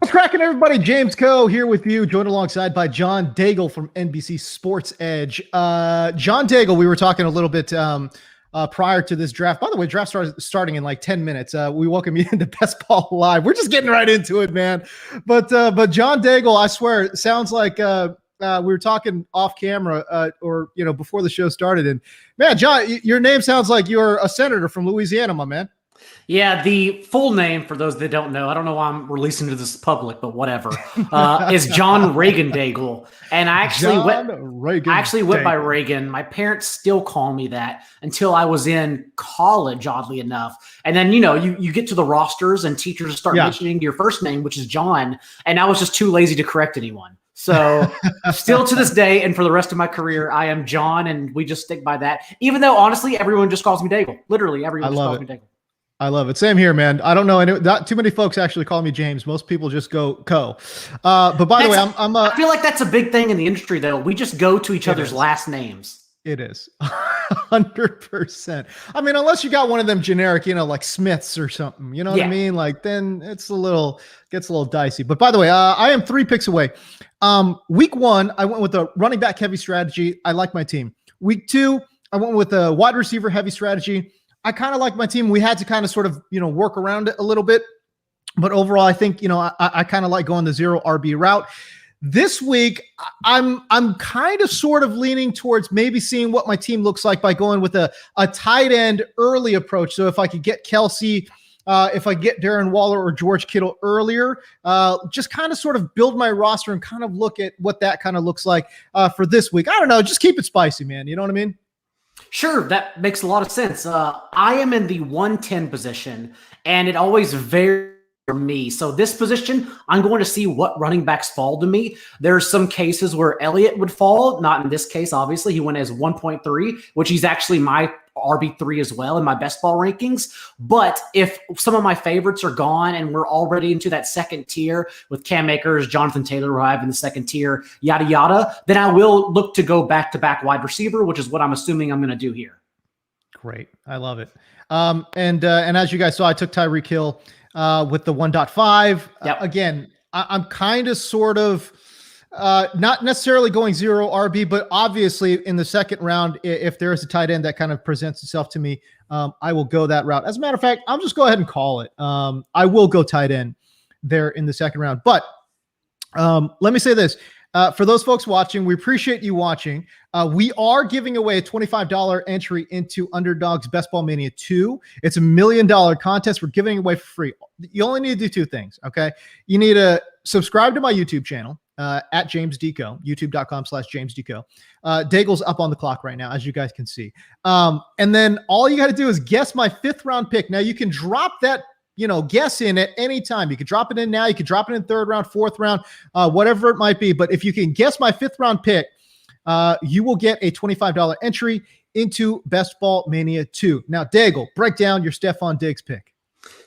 What's cracking, everybody? James Koh here with you, joined alongside by John Daigle from NBC Sports Edge. John Daigle, we were talking a little bit prior to this draft. By the way, draft starting in like 10 minutes. We welcome you into Best Ball Live. We're just getting right into it, man. But John Daigle, I swear, it sounds like we were talking off camera or before the show started. And man, John, your name sounds like you're a senator from Louisiana, my man. Yeah, the full name, for those that don't know, I don't know why I'm releasing to this public, but whatever, is John Reagan Daigle. And I actually went by Reagan. My parents still call me that until I was in college, oddly enough. And then, you get to the rosters and teachers start mentioning your first name, which is John. And I was just too lazy to correct anyone. So still to this day and for the rest of my career, I am John, and we just stick by that. Even though, honestly, everyone just calls me Daigle. Literally, everyone just calls me Daigle. I love it. Same here, man. I don't know. Not too many folks actually call me James. Most people just go Koh. But by the way, I feel like that's a big thing in the industry, though. We just go to each other's last names. It is 100%. I mean, unless you got one of them generic, like Smiths or something, you know what I mean? Like then gets a little dicey. But by the way, I am 3 picks away. Week 1, I went with a running back heavy strategy. I like my team. Week 2, I went with a wide receiver heavy strategy. I kind of like my team. We had to kind of sort of, work around it a little bit. But overall, I think, I kind of like going the 0 RB route. This week, I'm kind of sort of leaning towards maybe seeing what my team looks like by going with a tight end early approach. So if I could get Kelsey, if I get Darren Waller or George Kittle earlier, just kind of sort of build my roster and kind of look at what that kind of looks like for this week. I don't know. Just keep it spicy, man. You know what I mean? Sure, that makes a lot of sense. I am in the 110 position, and it always varies for me. So this position, I'm going to see what running backs fall to me. There's some cases where Elliott would fall. Not in this case, obviously. He went as 1.3, which he's actually my RB3 as well in my best ball rankings. But if some of my favorites are gone and we're already into that second tier with Cam Akers, Jonathan Taylor, who I have in the second tier, yada, yada, then I will look to go back-to-back wide receiver, which is what I'm assuming I'm going to do here. Great. I love it. And as you guys saw, I took Tyreek Hill with the 1.5. Again, I'm kind of sort of not necessarily going 0 RB, but obviously in the second round, if there is a tight end that kind of presents itself to me, I will go that route. As a matter of fact, I'll just go ahead and call it. I will go tight end there in the second round. But let me say this. For those folks watching, we appreciate you watching. We are giving away a $25 entry into Underdog's Best Ball Mania 2. It's $1 million contest. We're giving it away for free. You only need to do 2 things, okay? You need to subscribe to my YouTube channel at James Koh, youtube.com/James Koh. Daigle's up on the clock right now, as you guys can see. And then all you got to do is guess my 5th round pick. Now, you can drop that guess in at any time. You could drop it in now. You could drop it in 3rd round, 4th round, whatever it might be. But if you can guess my 5th round pick, you will get a $25 entry into Best Ball Mania 2. Now, Daigle, break down your Stephon Diggs pick.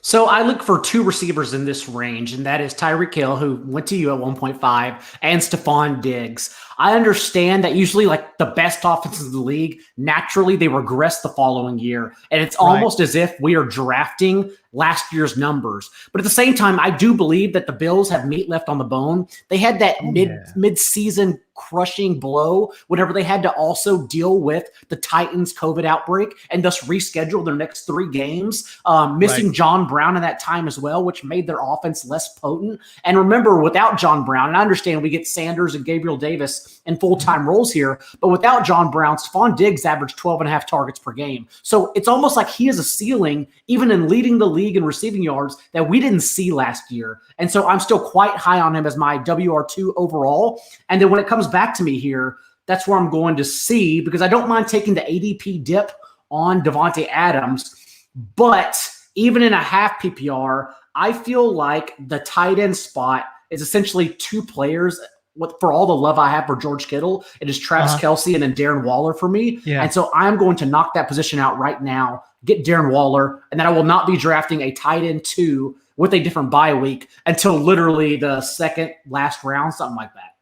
So I look for 2 receivers in this range, and that is Tyreek Hill, who went to you at 1.5, and Stephon Diggs. I understand that usually like the best offenses in the league, naturally they regress the following year. And it's almost as if we are drafting last year's numbers. But at the same time, I do believe that the Bills have meat left on the bone. They had that mid-season crushing blow whenever they had to also deal with the Titans COVID outbreak and thus reschedule their next 3 games, missing John Brown in that time as well, which made their offense less potent. And remember, without John Brown, and I understand we get Sanders and Gabriel Davis in full-time roles here, but without John Brown, Stephon Diggs averaged 12.5 targets per game. So it's almost like he has a ceiling, even in leading the league in receiving yards, that we didn't see last year. And so I'm still quite high on him as my WR2 overall. And then when it comes back to me here, that's where I'm going to see, because I don't mind taking the ADP dip on Devontae Adams, but even in a half PPR, I feel like the tight end spot is essentially 2 players. For all the love I have for George Kittle, it is Travis Kelce and then Darren Waller for me. And so I'm going to knock that position out right now, get Darren Waller, and then I will not be drafting a tight end 2 with a different bye week until literally the second last round, something like that.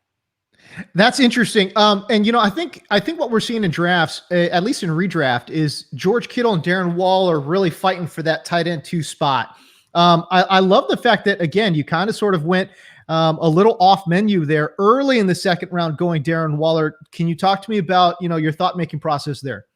That's interesting. And I think what we're seeing in drafts, at least in redraft, is George Kittle and Darren Waller really fighting for that tight end 2 spot. I love the fact that, again, you kind of sort of went a little off menu there early in the second round going Darren Waller. Can you talk to me about, your thought-making process there?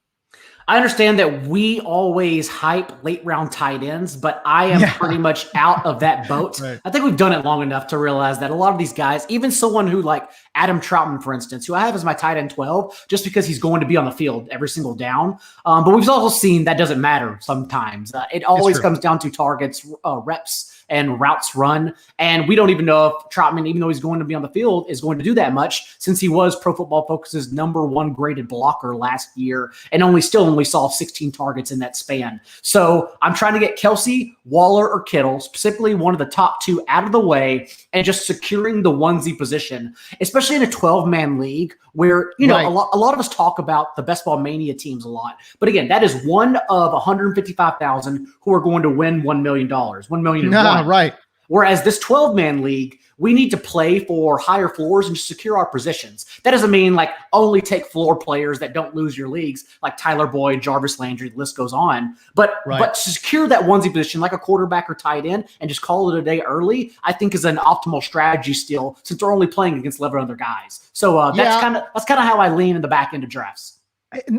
I understand that we always hype late round tight ends, but I am pretty much out of that boat. Right. I think we've done it long enough to realize that a lot of these guys, even someone who like Adam Troutman, for instance, who I have as my tight end 12, just because he's going to be on the field every single down. But we've also seen that doesn't matter sometimes. It always comes down to targets, reps, and routes run. And we don't even know if Troutman, even though he's going to be on the field, is going to do that much, since he was Pro Football Focus's #1 graded blocker last year and only saw 16 targets in that span. So I'm trying to get Kelce, Waller, or Kittle, specifically one of the top two, out of the way and just securing the onesie position, especially in a 12-man league where, a lot of us talk about the Best Ball Mania teams a lot. But again, that is one of 155,000 who are going to win $1 million, $1 million. Right. Whereas this 12-man league, we need to play for higher floors and just secure our positions. That doesn't mean like only take floor players that don't lose your leagues, like Tyler Boyd, Jarvis Landry, the list goes on. But secure that onesie position like a quarterback or tight end and just call it a day early, I think is an optimal strategy still, since we're only playing against 11 other guys. So that's kind of how I lean in the back end of drafts.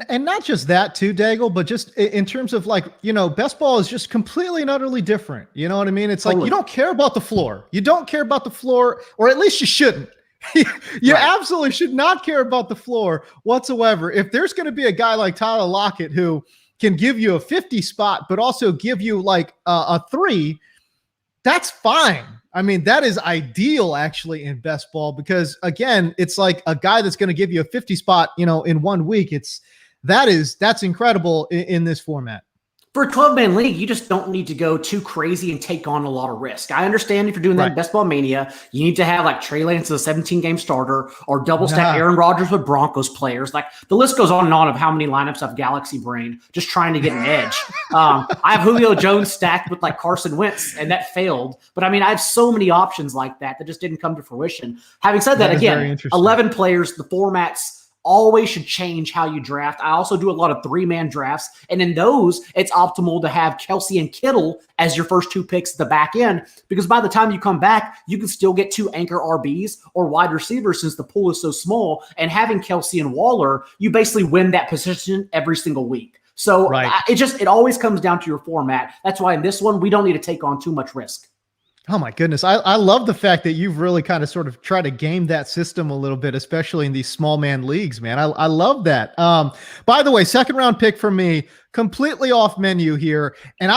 And not just that too, Daigle, but just in terms of like, best ball is just completely and utterly different. You know what I mean? It's like, you don't care about the floor. You don't care about the floor, or at least you shouldn't. You absolutely should not care about the floor whatsoever. If there's going to be a guy like Tyler Lockett who can give you a 50 spot, but also give you like a 3, that's fine. I mean, that is ideal actually in best ball, because again, it's like a guy that's going to give you a 50 spot, in 1 week. That's incredible in this format. For a 12-man league, you just don't need to go too crazy and take on a lot of risk. I understand if you're doing that in Best Ball Mania, you need to have like Trey Lance as a 17-game starter or double stack Aaron Rodgers with Broncos players. Like the list goes on and on of how many lineups I've Galaxy brain just trying to get an edge. I have Julio Jones stacked with like Carson Wentz, and that failed. But I mean, I have so many options like that just didn't come to fruition. Having said that, again, 11 players, the formats always should change how you draft. I also do a lot of 3-man drafts, and in those, it's optimal to have Kelce and Kittle as your first 2 picks at the back end, because by the time you come back, you can still get 2 anchor RBs or wide receivers since the pool is so small, and having Kelce and Waller, you basically win that position every single week. So it always comes down to your format. That's why in this one, we don't need to take on too much risk. Oh my goodness. I love the fact that you've really kind of sort of tried to game that system a little bit, especially in these small man leagues, man. I love that. By the way, second round pick for me, completely off menu here. And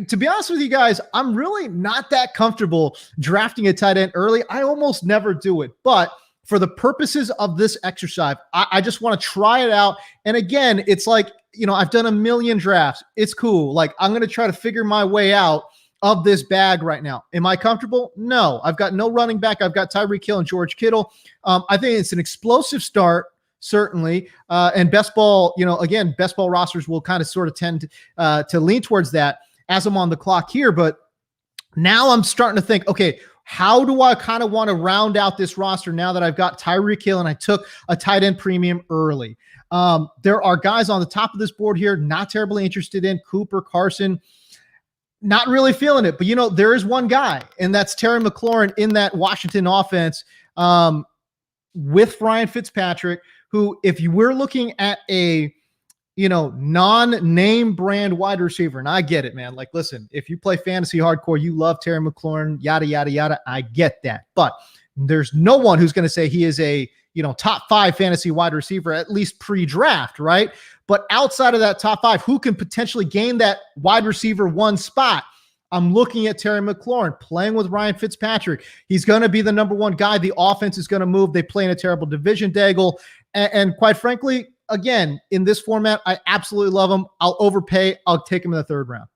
to be honest with you guys, I'm really not that comfortable drafting a tight end early. I almost never do it, but for the purposes of this exercise, I just want to try it out. And again, it's like, I've done a million drafts. It's cool. Like I'm going to try to figure my way out of this bag right now. Am I comfortable? No. I've got no running back. I've got Tyreek Hill and George Kittle. I think it's an explosive start, certainly. And best ball, again, best ball rosters will kind of sort of tend to lean towards that as I'm on the clock here. But now I'm starting to think, okay, how do I kind of want to round out this roster now that I've got Tyreek Hill and I took a tight end premium early? There are guys on the top of this board here, not terribly interested in. Cooper, Carson, not really feeling it, but there is one guy, and that's Terry McLaurin in that Washington offense with Ryan Fitzpatrick, who, if you were looking at a non-name brand wide receiver, and I get it, man. Like, listen, if you play fantasy hardcore, you love Terry McLaurin, yada yada yada. I get that, but there's no one who's going to say he is a top 5 fantasy wide receiver, at least pre-draft, right? But outside of that top 5, who can potentially gain that wide receiver 1 spot? I'm looking at Terry McLaurin playing with Ryan Fitzpatrick. He's going to be the number 1 guy. The offense is going to move. They play in a terrible division, Daigle. And quite frankly, again, in this format, I absolutely love him. I'll overpay. I'll take him in the 3rd round.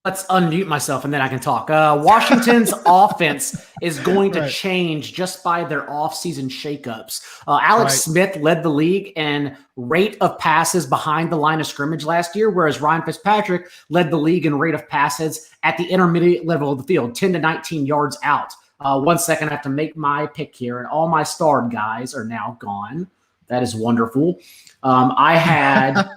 Let's unmute myself and then I can talk. Washington's offense is going to change just by their offseason shakeups. Alex Smith led the league in rate of passes behind the line of scrimmage last year, whereas Ryan Fitzpatrick led the league in rate of passes at the intermediate level of the field, 10 to 19 yards out. 1 second, I have to make my pick here, and all my starred guys are now gone. That is wonderful. I had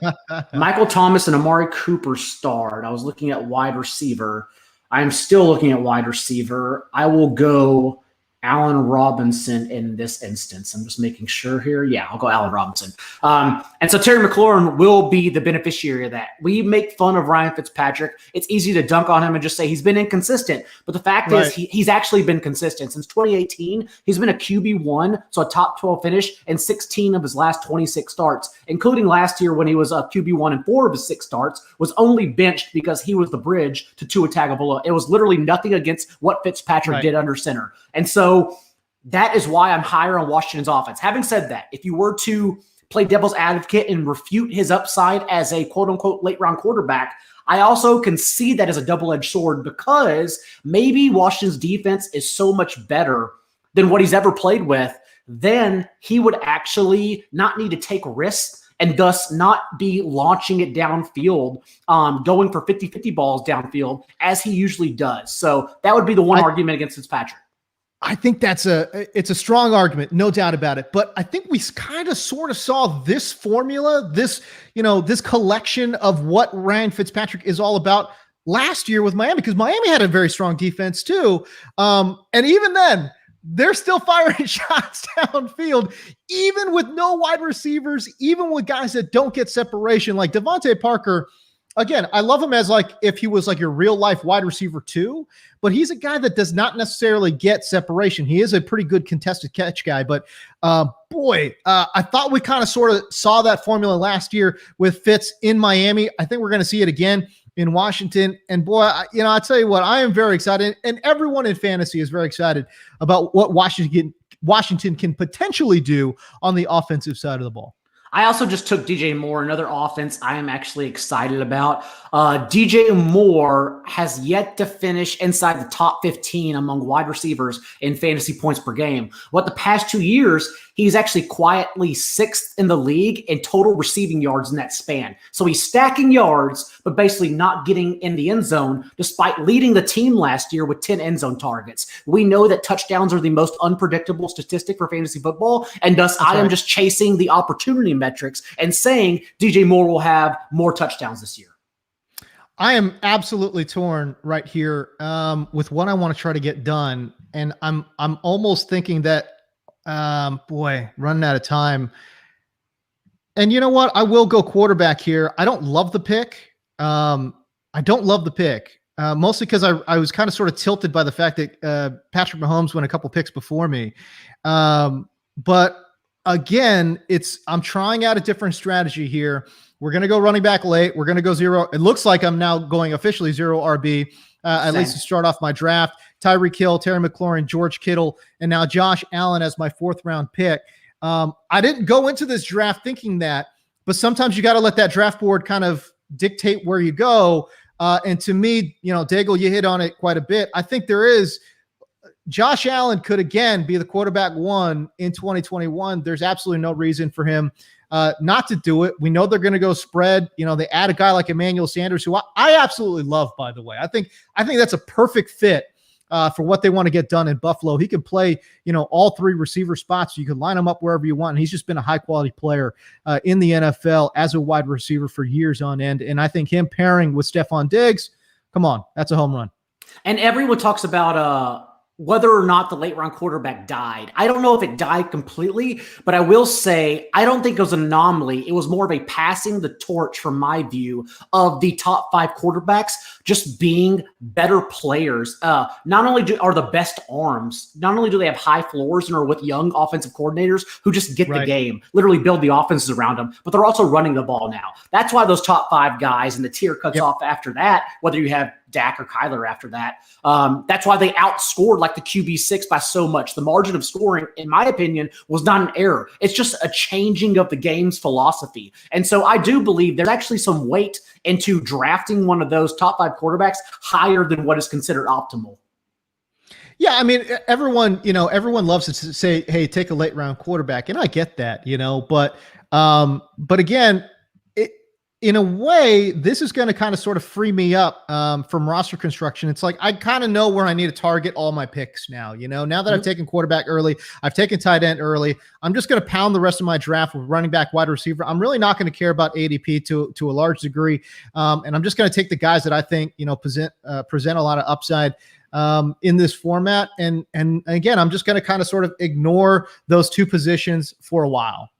Michael Thomas and Amari Cooper start. I was looking at wide receiver. I'm still looking at wide receiver. I will go Allen Robinson in this instance. I'm just making sure here. Yeah, I'll go Allen Robinson. And so Terry McLaurin will be the beneficiary of that. We make fun of Ryan Fitzpatrick. It's easy to dunk on him and just say he's been inconsistent. But the fact is he's actually been consistent. Since 2018, he's been a QB1, so a top 12 finish, in 16 of his last 26 starts, including last year when he was a QB1 in 4 of his 6 starts, was only benched because he was the bridge to Tua Tagovailoa. It was literally nothing against what Fitzpatrick did under center. And so that is why I'm higher on Washington's offense. Having said that, if you were to play devil's advocate and refute his upside as a quote-unquote late-round quarterback, I also can see that as a double-edged sword, because maybe Washington's defense is so much better than what he's ever played with, then he would actually not need to take risks and thus not be launching it downfield, going for 50-50 balls downfield as he usually does. So that would be the one argument against Fitzpatrick. I think it's a strong argument, no doubt about it. But I think we kind of sort of saw this formula, this collection of what Ryan Fitzpatrick is all about last year with Miami, because Miami had a very strong defense too. And even then, they're still firing shots downfield, even with no wide receivers, even with guys that don't get separation, like Devontae Parker. Again, I love him as like if he was like your real life wide receiver too, but he's a guy that does not necessarily get separation. He is a pretty good contested catch guy, but I thought we kind of sort of saw that formula last year with Fitz in Miami. I think we're going to see it again in Washington. And boy, I tell you what, I am very excited, and everyone in fantasy is very excited about what Washington can potentially do on the offensive side of the ball. I also just took DJ Moore, another offense I am actually excited about. DJ Moore has yet to finish inside the top 15 among wide receivers in fantasy points per game. The past 2 years, he's actually quietly 6th in the league in total receiving yards in that span. So he's stacking yards, but basically not getting in the end zone, despite leading the team last year with 10 end zone targets. We know that touchdowns are the most unpredictable statistic for fantasy football, and thus I am just chasing the opportunity metrics and saying DJ Moore will have more touchdowns this year. I am absolutely torn right here with what I want to try to get done. And I'm almost thinking that, running out of time. And you know what? I will go quarterback here. I don't love the pick. Mostly because I was kind of sort of tilted by the fact that Patrick Mahomes went a couple picks before me. But again, I'm trying out a different strategy here. We're going to go running back late. We're going to go 0. It looks like I'm now going officially 0 RB, at least to start off my draft. Tyreek Hill, Terry McLaurin, George Kittle, and now Josh Allen as my 4th round pick. I didn't go into this draft thinking that, but sometimes you got to let that draft board kind of dictate where you go. And to me, Daigle, you hit on it quite a bit. I think Josh Allen could again be the quarterback 1 in 2021. There's absolutely no reason for him not to do it. We know they're going to go spread. They add a guy like Emmanuel Sanders, who I absolutely love, by the way. I think that's a perfect fit for what they want to get done in Buffalo. He can play, all 3 receiver spots. You can line him up wherever you want. And he's just been a high quality player in the NFL as a wide receiver for years on end. And I think him pairing with Stephon Diggs, come on, that's a home run. And everyone talks about whether or not the late round quarterback died. I don't know if it died completely, but I will say I don't think it was an anomaly. It was more of a passing the torch, from my view, of the top 5 quarterbacks just being better players. Not only are the best arms, not only do they have high floors and are with young offensive coordinators who just get the game, literally build the offenses around them, but they're also running the ball now. That's why those top 5 guys and the tier cuts off after that, whether you have Dak or Kyler after that. That's why they outscored like the QB6 by so much. The margin of scoring, in my opinion, was not an error. It's just a changing of the game's philosophy. And so I do believe there's actually some weight into drafting one of those top 5 quarterbacks higher than what is considered optimal. Yeah, I mean, everyone loves to say, hey, take a late round quarterback. And I get that, but again, in a way, this is going to kind of sort of free me up from roster construction. It's like I kind of know where I need to target all my picks now. Now that I've taken quarterback early, I've taken tight end early. I'm just going to pound the rest of my draft with running back, wide receiver. I'm really not going to care about ADP to a large degree, and I'm just going to take the guys that I think present a lot of upside in this format. And again, I'm just going to kind of sort of ignore those two positions for a while.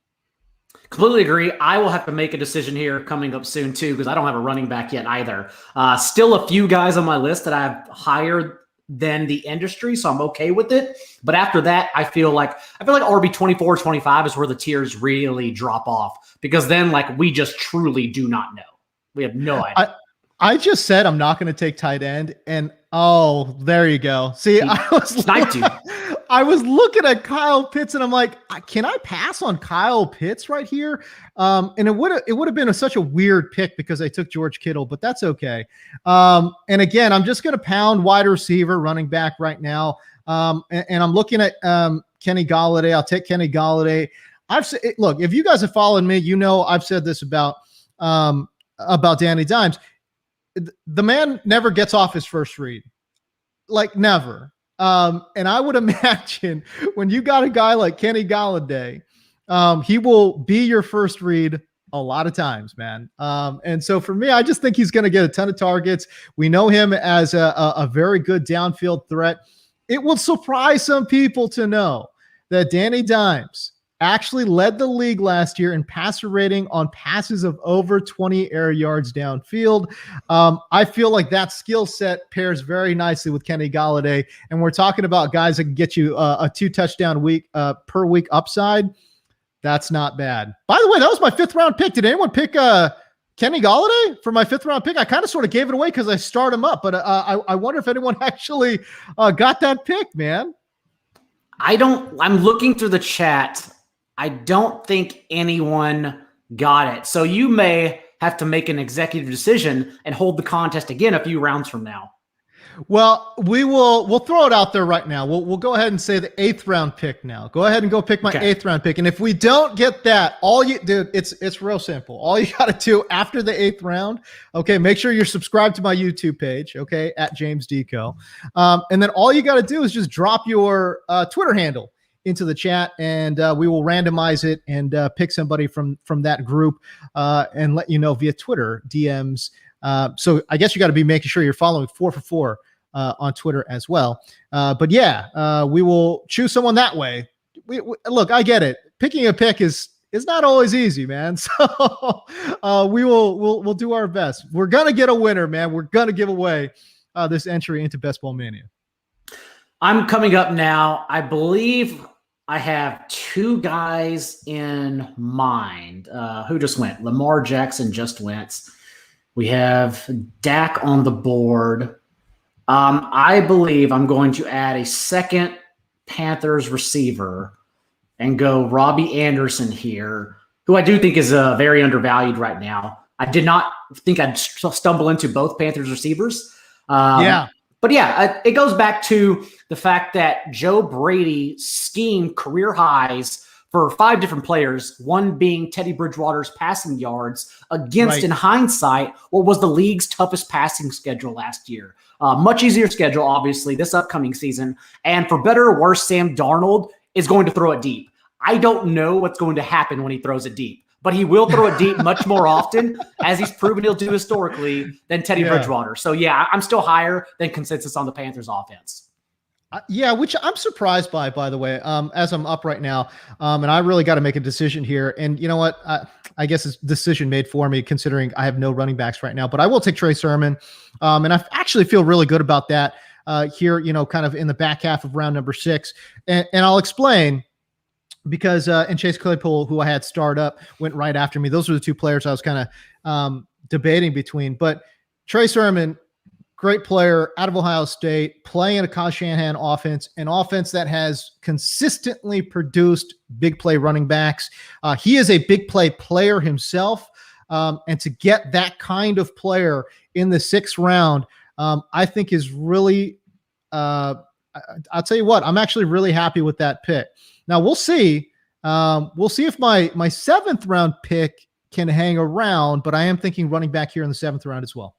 Completely agree. I will have to make a decision here coming up soon too, because I don't have a running back yet either. Still a few guys on my list that I have higher than the industry, so I'm okay with it. But after that, I feel like RB 24, 25 is where the tiers really drop off, because then we just truly do not know. We have no idea. I just said I'm not going to take tight end, and oh, there you go. See, I was looking at Kyle Pitts, and I'm like, can I pass on Kyle Pitts right here? And it would have been such a weird pick because I took George Kittle, but that's okay. And again, I'm just going to pound wide receiver, running back right now. And I'm looking at Kenny Gallaudet. I'll take Kenny Gallaudet. Look, if you guys have followed me, I've said this about Danny Dimes. The man never gets off his first read, never. And I would imagine when you got a guy like Kenny Gallaudet, he will be your first read a lot of times, man. And so for me, I just think he's going to get a ton of targets. We know him as a very good downfield threat. It will surprise some people to know that Danny Dimes actually led the league last year in passer rating on passes of over 20 air yards downfield. I feel like that skill set pairs very nicely with Kenny Gallaudet, and we're talking about guys that can get you a 2 touchdown week per week upside. That's not bad. By the way, that was my 5th round pick. Did anyone pick Kenny Gallaudet for my 5th round pick? I kind of sort of gave it away because I starred him up, but I wonder if anyone actually got that pick, man. I'm looking through the chat. I don't think anyone got it. So you may have to make an executive decision and hold the contest again a few rounds from now. Well, we'll throw it out there right now. We'll go ahead and say the 8th round pick now. Go ahead and go pick my 8th round pick. And if we don't get that, it's real simple. All you got to do after the 8th round, okay, make sure you're subscribed to my YouTube page, okay, at James Koh. And then all you got to do is just drop your Twitter handle into the chat, and we will randomize it and pick somebody from that group and let you know via Twitter DMs. So I guess you got to be making sure you're following 4 for 4 on Twitter as well. But yeah, we will choose someone that way. Look, I get it. Picking a pick is not always easy, man. So we'll do our best. We're gonna get a winner, man. We're gonna give away this entry into Best Ball Mania. I'm coming up now. I believe I have 2 guys in mind. Who just went? Lamar Jackson just went. We have Dak on the board. I believe I'm going to add a second Panthers receiver and go Robbie Anderson here, who I do think is very undervalued right now. I did not think I'd stumble into both Panthers receivers. But yeah, it goes back to the fact that Joe Brady schemed career highs for 5 different players, one being Teddy Bridgewater's passing yards against, in hindsight, what was the league's toughest passing schedule last year. Much easier schedule, obviously, this upcoming season. And for better or worse, Sam Darnold is going to throw it deep. I don't know what's going to happen when he throws it deep, but he will throw it deep much more often, as he's proven he'll do historically, than Teddy Bridgewater. So yeah, I'm still higher than consensus on the Panthers offense. Which I'm surprised by the way, as I'm up right now. And I really got to make a decision here. And you know what? I guess it's a decision made for me, considering I have no running backs right now, but I will take Trey Sermon. And I actually feel really good about that here, kind of in the back half of round number 6. And I'll explain, because and Chase Claypool, who I had starred up, went right after me. Those were the 2 players I was kind of debating between. But Trey Sermon, great player out of Ohio State, playing in a Kyle Shanahan offense, an offense that has consistently produced big play running backs. He is a big play player himself. And to get that kind of player in the 6th round, I think is really, I'll tell you what, I'm actually really happy with that pick. Now we'll see. We'll see if my 7th round pick can hang around, but I am thinking running back here in the 7th round as well.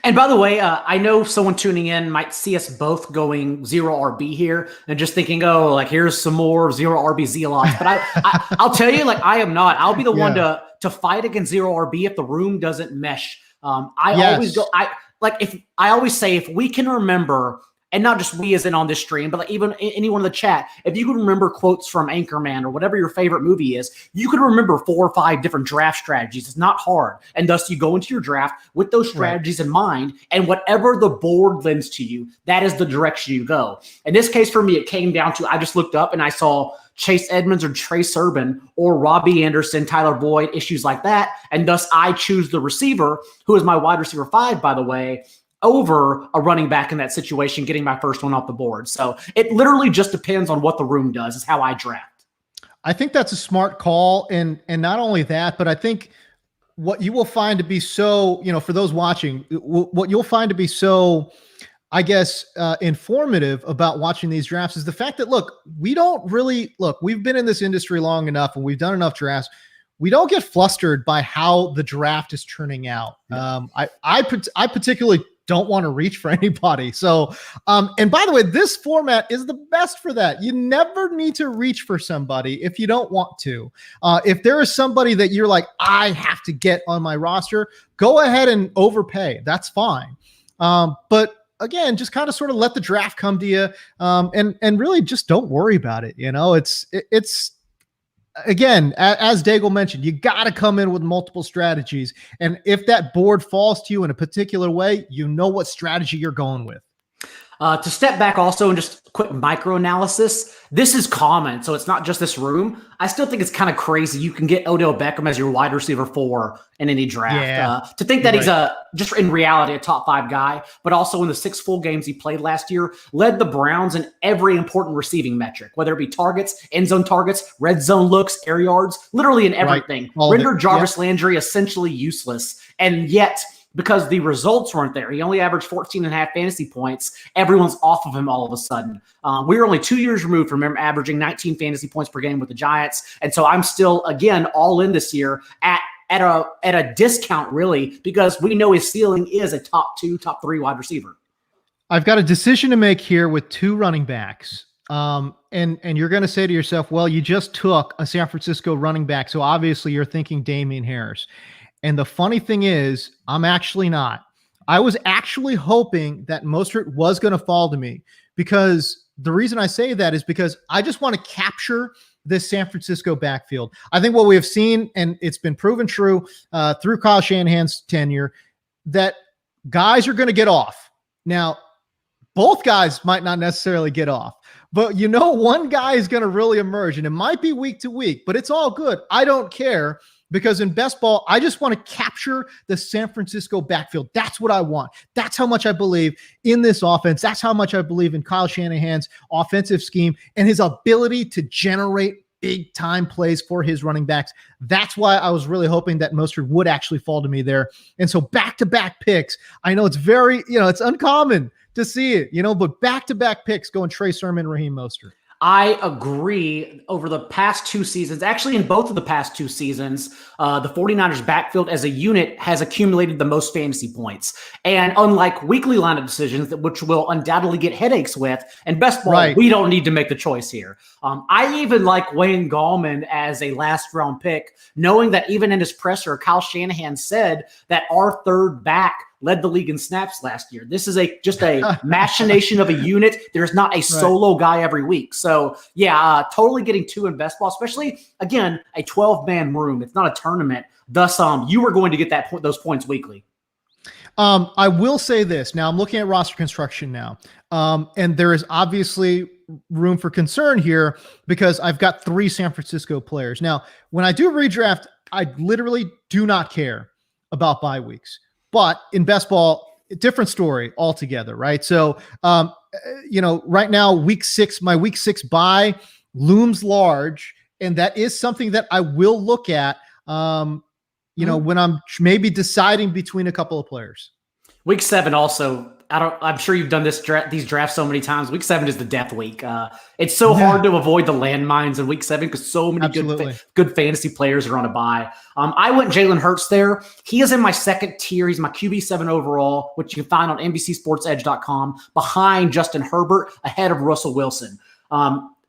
And by the way, I know someone tuning in might see us both going 0 RB here and just thinking, oh, like here's some more 0 RB zealots. But I'll tell you, like I am not. I'll be the one to fight against 0 RB if the room doesn't mesh. Always go. I always say if we can remember. And not just we as in on this stream, but like even anyone in the chat, if you can remember quotes from Anchorman or whatever your favorite movie is, you can remember 4 or 5 different draft strategies. It's not hard. And thus you go into your draft with those strategies in mind, and whatever the board lends to you, that is the direction you go. In this case for me, it came down to, I just looked up and I saw Chase Edmonds or Trey Sermon or Robbie Anderson, Tyler Boyd, issues like that. And thus I choose the receiver, who is my wide receiver 5, by the way, over a running back in that situation, getting my first one off the board. So it literally just depends on what the room does, is how I draft. I think that's a smart call. And not only that, but I think what you will find to be so, for those watching, what you'll find to be so, I guess, informative about watching these drafts is the fact that, we've been in this industry long enough and we've done enough drafts. We don't get flustered by how the draft is turning out. I particularly don't want to reach for anybody. So, and by the way, this format is the best for that. You never need to reach for somebody if you don't want to. If there is somebody that you're like, I have to get on my roster, go ahead and overpay. That's fine. But again, just kind of sort of let the draft come to you. And really just don't worry about it. It's again, as Daigle mentioned, you got to come in with multiple strategies. And if that board falls to you in a particular way, you know what strategy you're going with. To step back also and just quick micro analysis, this is common. So it's not just this room. I still think it's kind of crazy. You can get Odell Beckham as your wide receiver 4 in any draft. To think that he's just in reality, a top 5 guy, but also in the 6 full games he played last year, led the Browns in every important receiving metric, whether it be targets, end zone targets, red zone looks, air yards, literally in everything. Rendered Jarvis Landry essentially useless. And yet, because the results weren't there, he only averaged 14.5 fantasy points. Everyone's off of him all of a sudden. We were only 2 years removed from him averaging 19 fantasy points per game with the Giants. And so I'm still, again, all in this year at a discount, really, because we know his ceiling is a top 2, top 3 wide receiver. I've got a decision to make here with 2 running backs. And you're going to say to yourself, well, you just took a San Francisco running back. So obviously you're thinking Damien Harris. And the funny thing is, I'm actually not. I was actually hoping that Mostert was going to fall to me, because the reason I say that is because I just want to capture this San Francisco backfield. I think what we have seen, and it's been proven true through Kyle Shanahan's tenure, that guys are going to get off. Now, both guys might not necessarily get off, but one guy is going to really emerge, and it might be week to week, but it's all good. I don't care. Because in best ball, I just want to capture the San Francisco backfield. That's what I want. That's how much I believe in this offense. That's how much I believe in Kyle Shanahan's offensive scheme and his ability to generate big time plays for his running backs. That's why I was really hoping that Mostert would actually fall to me there. And so back-to-back picks, I know it's very, it's uncommon to see it, but back-to-back picks going Trey Sermon, Raheem Mostert. I agree. Over the past 2 seasons, actually in both of the past 2 seasons, the 49ers backfield as a unit has accumulated the most fantasy points. And unlike weekly line of decisions, which will undoubtedly get headaches with, and best ball, we don't need to make the choice here. I even like Wayne Gallman as a last round pick, knowing that even in his presser, Kyle Shanahan said that our third back led the league in snaps last year. This is just a machination of a unit. There's not a solo guy every week. So totally getting 2 in best ball, especially again, a 12-man room. It's not a tournament. Thus, you are going to get those points weekly. I will say this. Now I'm looking at roster construction now. And there is obviously room for concern here because I've got 3 San Francisco players. Now, when I do redraft, I literally do not care about bye weeks. But in best ball, different story altogether, right? So, right now, week 6, my week 6 bye looms large, and that is something that I will look at, when I'm maybe deciding between a couple of players. Week 7 also I'm sure you've done these drafts so many times. Week 7 is the death week. It's so hard to avoid the landmines in week 7 because so many good fantasy players are on a bye. I went Jalen Hurts there. He is in my second tier. He's my QB7 overall, which you can find on NBCSportsEdge.com, behind Justin Herbert, ahead of Russell Wilson.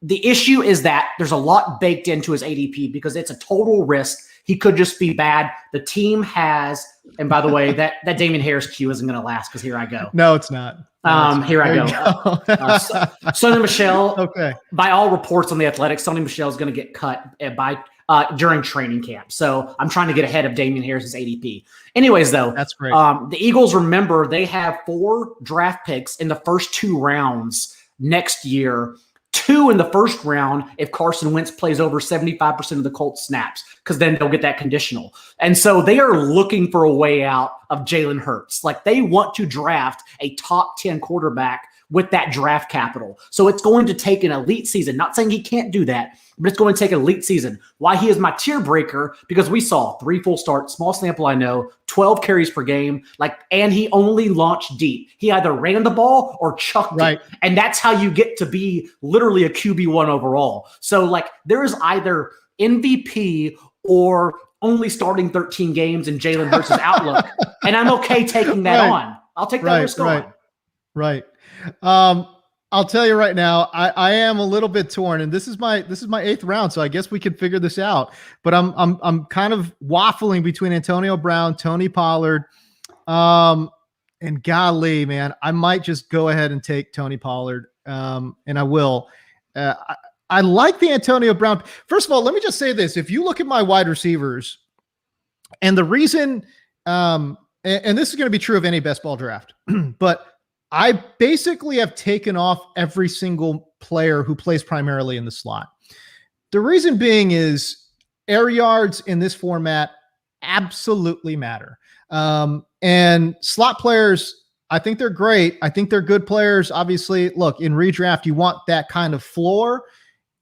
The issue is that there's a lot baked into his ADP because it's a total risk. He could just be bad. The team has, and by the way, that Damien Harris queue isn't going to last because here I go. No, it's not. Here I go. Sonny Michel. Okay. By all reports on The Athletic, Sonny Michel is going to get cut during training camp. So I'm trying to get ahead of Damien Harris's ADP. Anyways, though, that's great. The Eagles, remember, they have 4 draft picks in the first 2 rounds next year. 2 in the first round if Carson Wentz plays over 75% of the Colts snaps, because then they'll get that conditional. And so they are looking for a way out of Jalen Hurts. Like, they want to draft a top 10 quarterback with that draft capital. So it's going to take an elite season. Not saying he can't do that, but it's going to take an elite season. Why he is my tier breaker, because we saw 3 full starts, small sample, I know, 12 carries per game, and he only launched deep. He either ran the ball or chucked it. And that's how you get to be literally a QB1 overall. So there is either MVP or only starting 13 games in Jalen Hurts' outlook. And I'm okay taking that on. I'll take that risk on. Right. I'll tell you right now, I am a little bit torn, and this is my 8th round, so I guess we could figure this out. But I'm kind of waffling between Antonio Brown, Tony Pollard, and golly, man, I might just go ahead and take Tony Pollard, and I will. I like the Antonio Brown. First of all, let me just say this: if you look at my wide receivers, and the reason, and this is going to be true of any best ball draft, but I basically have taken off every single player who plays primarily in the slot. The reason being is air yards in this format absolutely matter. And slot players, I think they're great. I think they're good players. Obviously, look, in redraft, you want that kind of floor.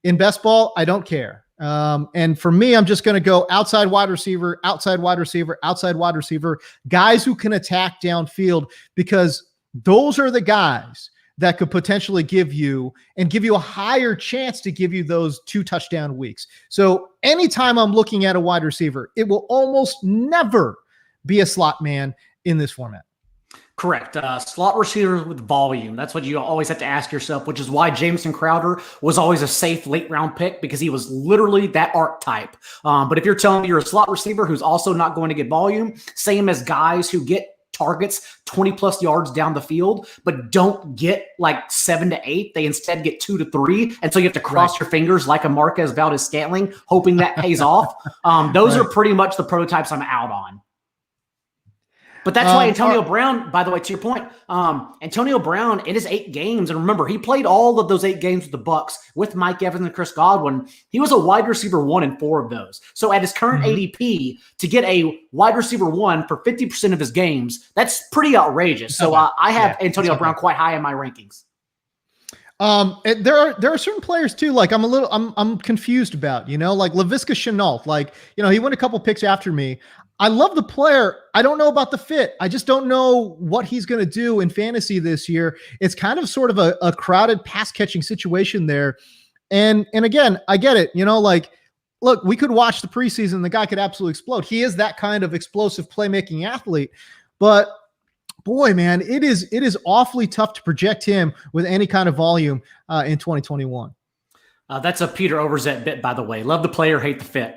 In best ball, I don't care. And for me, I'm just going to go outside wide receiver, outside wide receiver, outside wide receiver, guys who can attack downfield, because those are the guys that could potentially give you a higher chance to give you those 2 touchdown weeks. So anytime I'm looking at a wide receiver, it will almost never be a slot man in this format. Correct. Slot receiver with volume. That's what you always have to ask yourself, which is why Jameson Crowder was always a safe late round pick, because he was literally that archetype. But if you're telling me you're a slot receiver who's also not going to get volume, same as guys who get targets 20 plus yards down the field, but don't get 7 to 8. They instead get 2 to 3. And so you have to cross your fingers like a Marquez Valdez-Scantling, hoping that pays off. Those are pretty much the prototypes I'm out on. But that's why Antonio Brown, by the way, to your point, Antonio Brown in his 8 games, and remember, he played all of those 8 games with the Bucs with Mike Evans and Chris Godwin. He was a wide receiver 1 in 4 of those. So at his current ADP, to get a wide receiver 1 for 50% of his games, that's pretty outrageous. So I have Antonio Brown quite high in my rankings. There are certain players too, I'm confused about, like Laviska Shenault, he went a couple picks after me. I love the player. I don't know about the fit. I just don't know what he's going to do in fantasy this year. It's kind of sort of a crowded pass catching situation there. And again, I get it. Look, we could watch the preseason. The guy could absolutely explode. He is that kind of explosive playmaking athlete, but boy, man, it is awfully tough to project him with any kind of volume in 2021. That's a Peter Overzet bit, by the way. Love the player, hate the fit.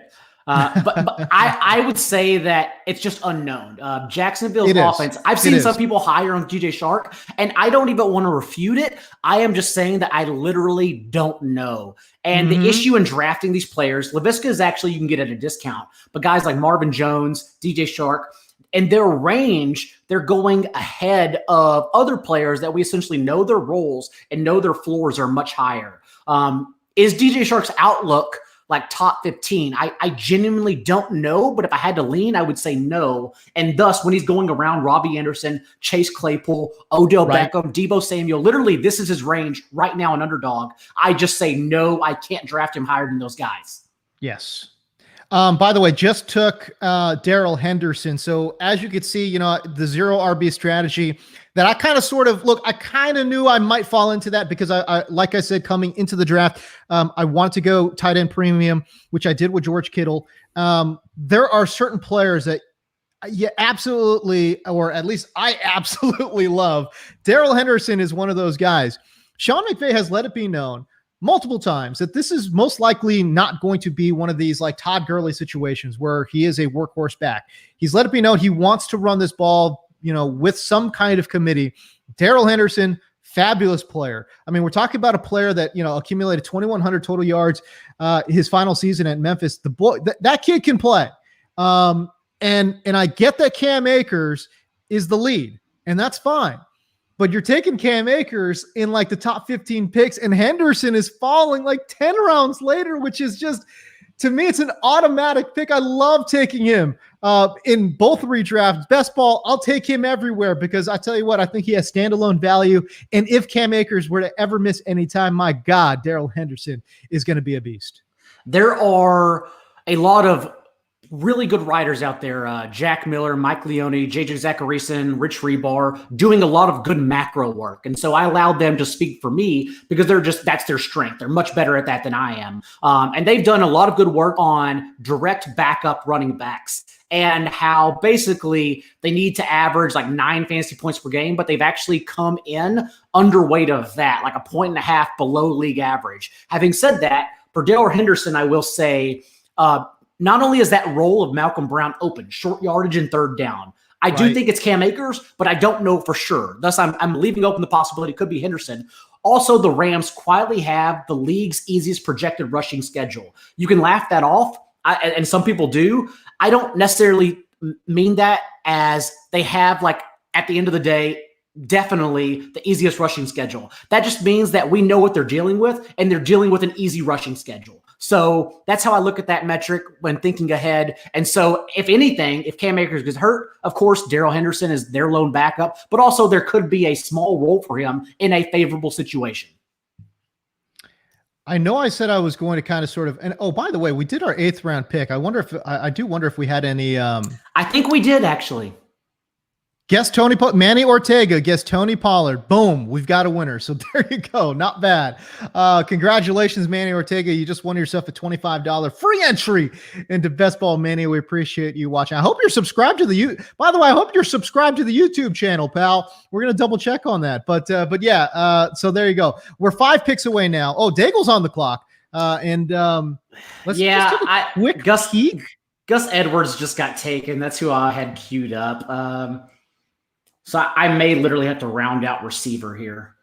But I would say that it's just unknown. Jacksonville's offense, I've seen some people higher on DJ Shark, and I don't even want to refute it. I am just saying that I literally don't know. And the issue in drafting these players, Laviska is actually, you can get at a discount, but guys like Marvin Jones, DJ Shark, and their range, they're going ahead of other players that we essentially know their roles and know their floors are much higher. Is DJ Shark's outlook top 15? I genuinely don't know, but if I had to lean, I would say no. And thus, when he's going around Robbie Anderson, Chase Claypool, Odell Beckham, Deebo Samuel, literally this is his range right now in Underdog. I just say no, I can't draft him higher than those guys. Yes. By the way, just took Daryl Henderson. So as you can see, the zero RB strategy that I kind of I kind of knew I might fall into that because I like I said, coming into the draft, I wanted to go tight end premium, which I did with George Kittle. There are certain players that absolutely, or at least I absolutely love. Daryl Henderson is one of those guys. Sean McVay has let it be known multiple times that this is most likely not going to be one of these like Todd Gurley situations where he is a workhorse back. He's let it be known he wants to run this ball, with some kind of committee. Daryl Henderson, fabulous player. I mean, we're talking about a player that, accumulated 2,100 total yards his final season at Memphis. The boy, that kid can play. And I get that Cam Akers is the lead, and that's fine. But you're taking Cam Akers in like the top 15 picks, and Henderson is falling like 10 rounds later, which is just, to me, it's an automatic pick. I love taking him in both redrafts. Best ball, I'll take him everywhere because I tell you what, I think he has standalone value. And if Cam Akers were to ever miss any time, my God, Daryl Henderson is going to be a beast. There are a lot of really good writers out there, Jack Miller, Mike Leone, JJ Zacharyson, Rich Rebar, doing a lot of good macro work. And so I allowed them to speak for me because that's their strength. They're much better at that than I am. And they've done a lot of good work on direct backup running backs and how basically they need to average like 9 fantasy points per game, but they've actually come in underweight of that, like 1.5 below league average. Having said that, for Daryl Henderson, I will say, not only is that role of Malcolm Brown open, short yardage and third down, I do think it's Cam Akers, but I don't know for sure. Thus, I'm leaving open the possibility it could be Henderson. Also, the Rams quietly have the league's easiest projected rushing schedule. You can laugh that off, and some people do. I don't necessarily mean that as they have, like, at the end of the day, definitely the easiest rushing schedule. That just means that we know what they're dealing with, and they're dealing with an easy rushing schedule. So that's how I look at that metric when thinking ahead. And so if anything, if Cam Akers gets hurt, of course, Daryl Henderson is their lone backup, but also there could be a small role for him in a favorable situation. I know I said I was going to kind of sort of, and oh, by the way, we did our 8th round pick. I do wonder if we had any. I think we did actually. Guess Manny Ortega, guess Tony Pollard. Boom, we've got a winner. So there you go. Not bad. Congratulations, Manny Ortega. You just won yourself a $25 free entry into Best Ball Mania. We appreciate you watching. I hope you're subscribed to by the way, I hope you're subscribed to the YouTube channel, pal. We're going to double check on that. But yeah, so there you go. We're 5 picks away now. Oh, Daigle's on the clock. Let's just take a quick peek. Gus Edwards just got taken. That's who I had queued up. So I may literally have to round out receiver here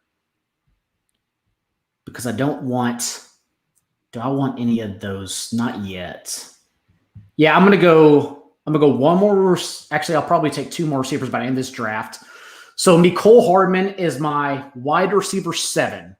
because I don't want – do I want any of those? Not yet. Yeah, I'm going to go one more – actually, I'll probably take 2 more receivers by the end of this draft. So Mecole Hardman is my wide receiver 7.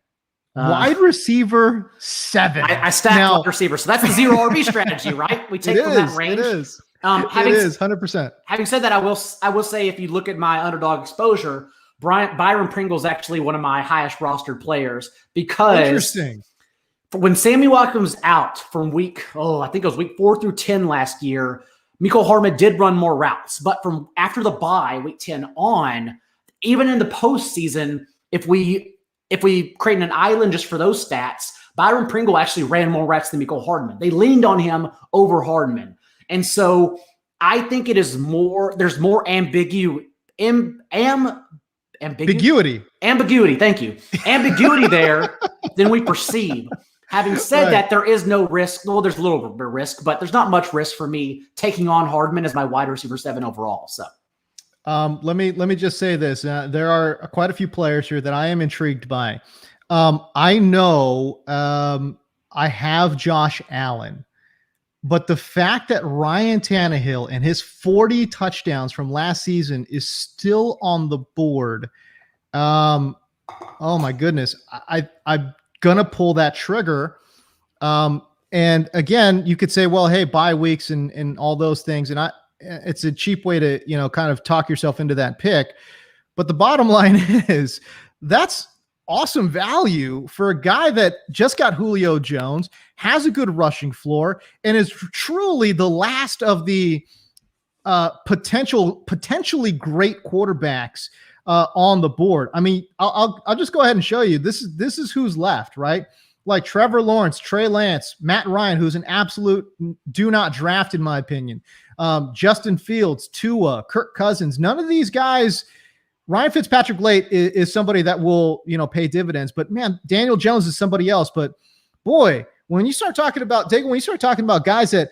Wide receiver 7. I stacked wide receiver. So that's the zero RB strategy, right? We take from that range. It is. It is 100%. Having said that, I will say if you look at my underdog exposure, Byron Pringle is actually one of my highest rostered players because when Sammy Watkins out from I think it was week 4 through 10 last year, Mecole Hardman did run more routes. But from after the bye, week 10 on, even in the postseason, if we create an island just for those stats, Byron Pringle actually ran more routes than Mecole Hardman. They leaned on him over Hardman. And so I think there's more ambiguity. Thank you. Ambiguity there than we perceive. Having said that, there is no risk. Well, there's a little bit of risk, but there's not much risk for me taking on Hardman as my wide receiver 7 overall. So let me just say this. There are quite a few players here that I am intrigued by. I know I have Josh Allen. But the fact that Ryan Tannehill and his 40 touchdowns from last season is still on the board, oh my goodness, I'm gonna pull that trigger. And again, you could say, well, hey, bye weeks and all those things, and it's a cheap way to kind of talk yourself into that pick. But the bottom line is that's awesome value for a guy that just got Julio Jones, has a good rushing floor, and is truly the last of the potentially great quarterbacks on the board. I mean, I'll just go ahead and show you. This is who's left, right? Like Trevor Lawrence, Trey Lance, Matt Ryan, who's an absolute do not draft in my opinion. Justin Fields, Tua, Kirk Cousins. None of these guys. Ryan Fitzpatrick-Late is somebody that will, pay dividends. But man, Daniel Jones is somebody else. But boy, when you start talking about Daigle, when you start talking about guys that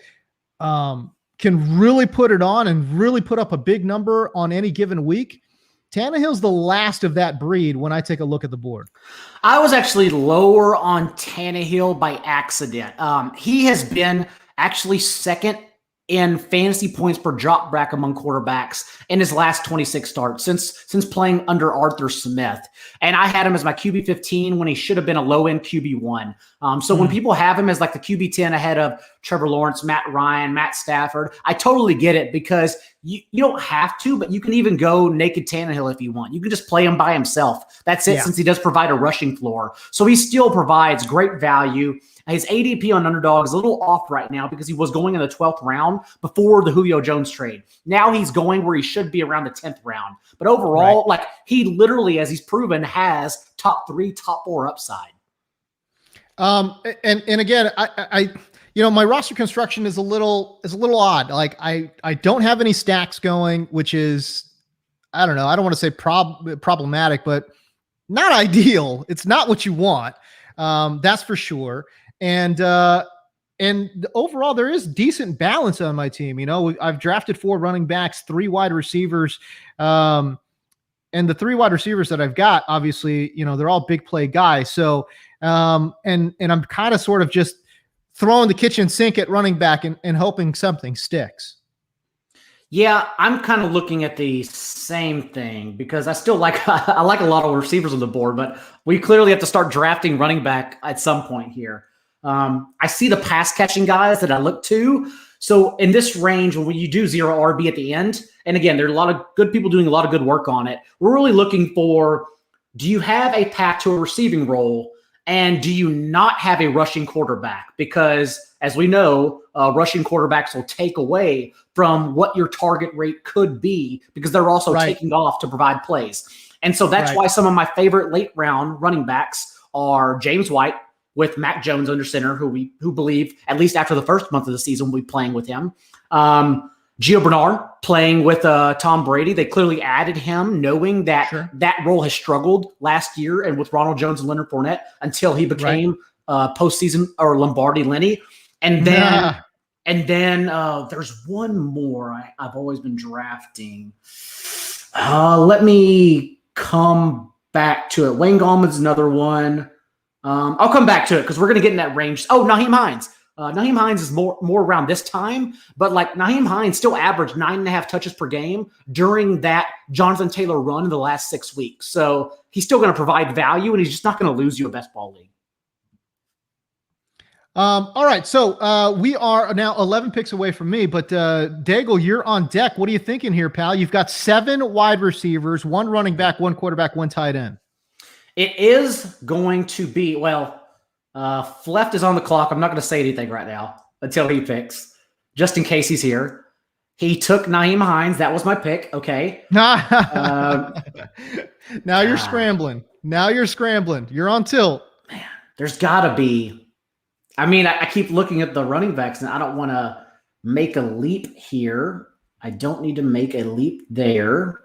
can really put it on and really put up a big number on any given week, Tannehill's the last of that breed when I take a look at the board. I was actually lower on Tannehill by accident. He has been actually second in fantasy points per drop back among quarterbacks in his last 26 starts since playing under Arthur Smith. And I had him as my QB 15 when he should have been a low-end QB 1. So when people have him as like the QB 10 ahead of Trevor Lawrence, Matt Ryan, Matt Stafford, I totally get it because you don't have to, but you can even go naked Tannehill if you want. You can just play him by himself. That's it, since he does provide a rushing floor. So he still provides great value. His ADP on Underdog is a little off right now because he was going in the 12th round before the Julio Jones trade. Now he's going where he should be around the 10th round. But overall, like he literally, as he's proven, has top 3, top 4 upside. And again, I my roster construction is a little odd. Like I don't have any stacks going, which is, I don't know. I don't want to say problematic, but not ideal. It's not what you want. That's for sure. And overall, there is decent balance on my team. I've drafted 4 running backs, 3 wide receivers. And the 3 wide receivers that I've got, obviously, they're all big play guys. So, and I'm kind of sort of just throwing the kitchen sink at running back and hoping something sticks. Yeah, I'm kind of looking at the same thing because I still I like a lot of receivers on the board, but we clearly have to start drafting running back at some point here. I see the pass catching guys that I look to. So in this range, when you do 0 RB at the end, and again, there are a lot of good people doing a lot of good work on it. We're really looking for, do you have a path to a receiving role? And do you not have a rushing quarterback? Because as we know, rushing quarterbacks will take away from what your target rate could be because they're also taking off to provide plays. And so that's why some of my favorite late round running backs are James White with Mac Jones under center, who believe, at least after the first month of the season, we'll be playing with him. Gio Bernard playing with Tom Brady. They clearly added him knowing that that role has struggled last year and with Ronald Jones and Leonard Fournette until he became postseason or Lombardi Lenny. And then there's one more I've always been drafting. Let me come back to it. Wayne Gallman's another one. I'll come back to it because we're going to get in that range. Oh, Nyheim Hines. Nyheim Hines is more around this time, but like Nyheim Hines still averaged 9.5 touches per game during that Jonathan Taylor run in the last 6 weeks. So he's still going to provide value, and he's just not going to lose you a best ball league. All right, so we are now 11 picks away from me, but Daigle, you're on deck. What are you thinking here, pal? You've got 7 wide receivers, 1 running back, 1 quarterback, 1 tight end. It is going to be, Fleft is on the clock. I'm not going to say anything right now until he picks, just in case he's here. He took Nyheim Hines. That was my pick. Okay. Now you're scrambling. You're on tilt. Man, there's got to be. I mean, I keep looking at the running backs, and I don't want to make a leap here. I don't need to make a leap there.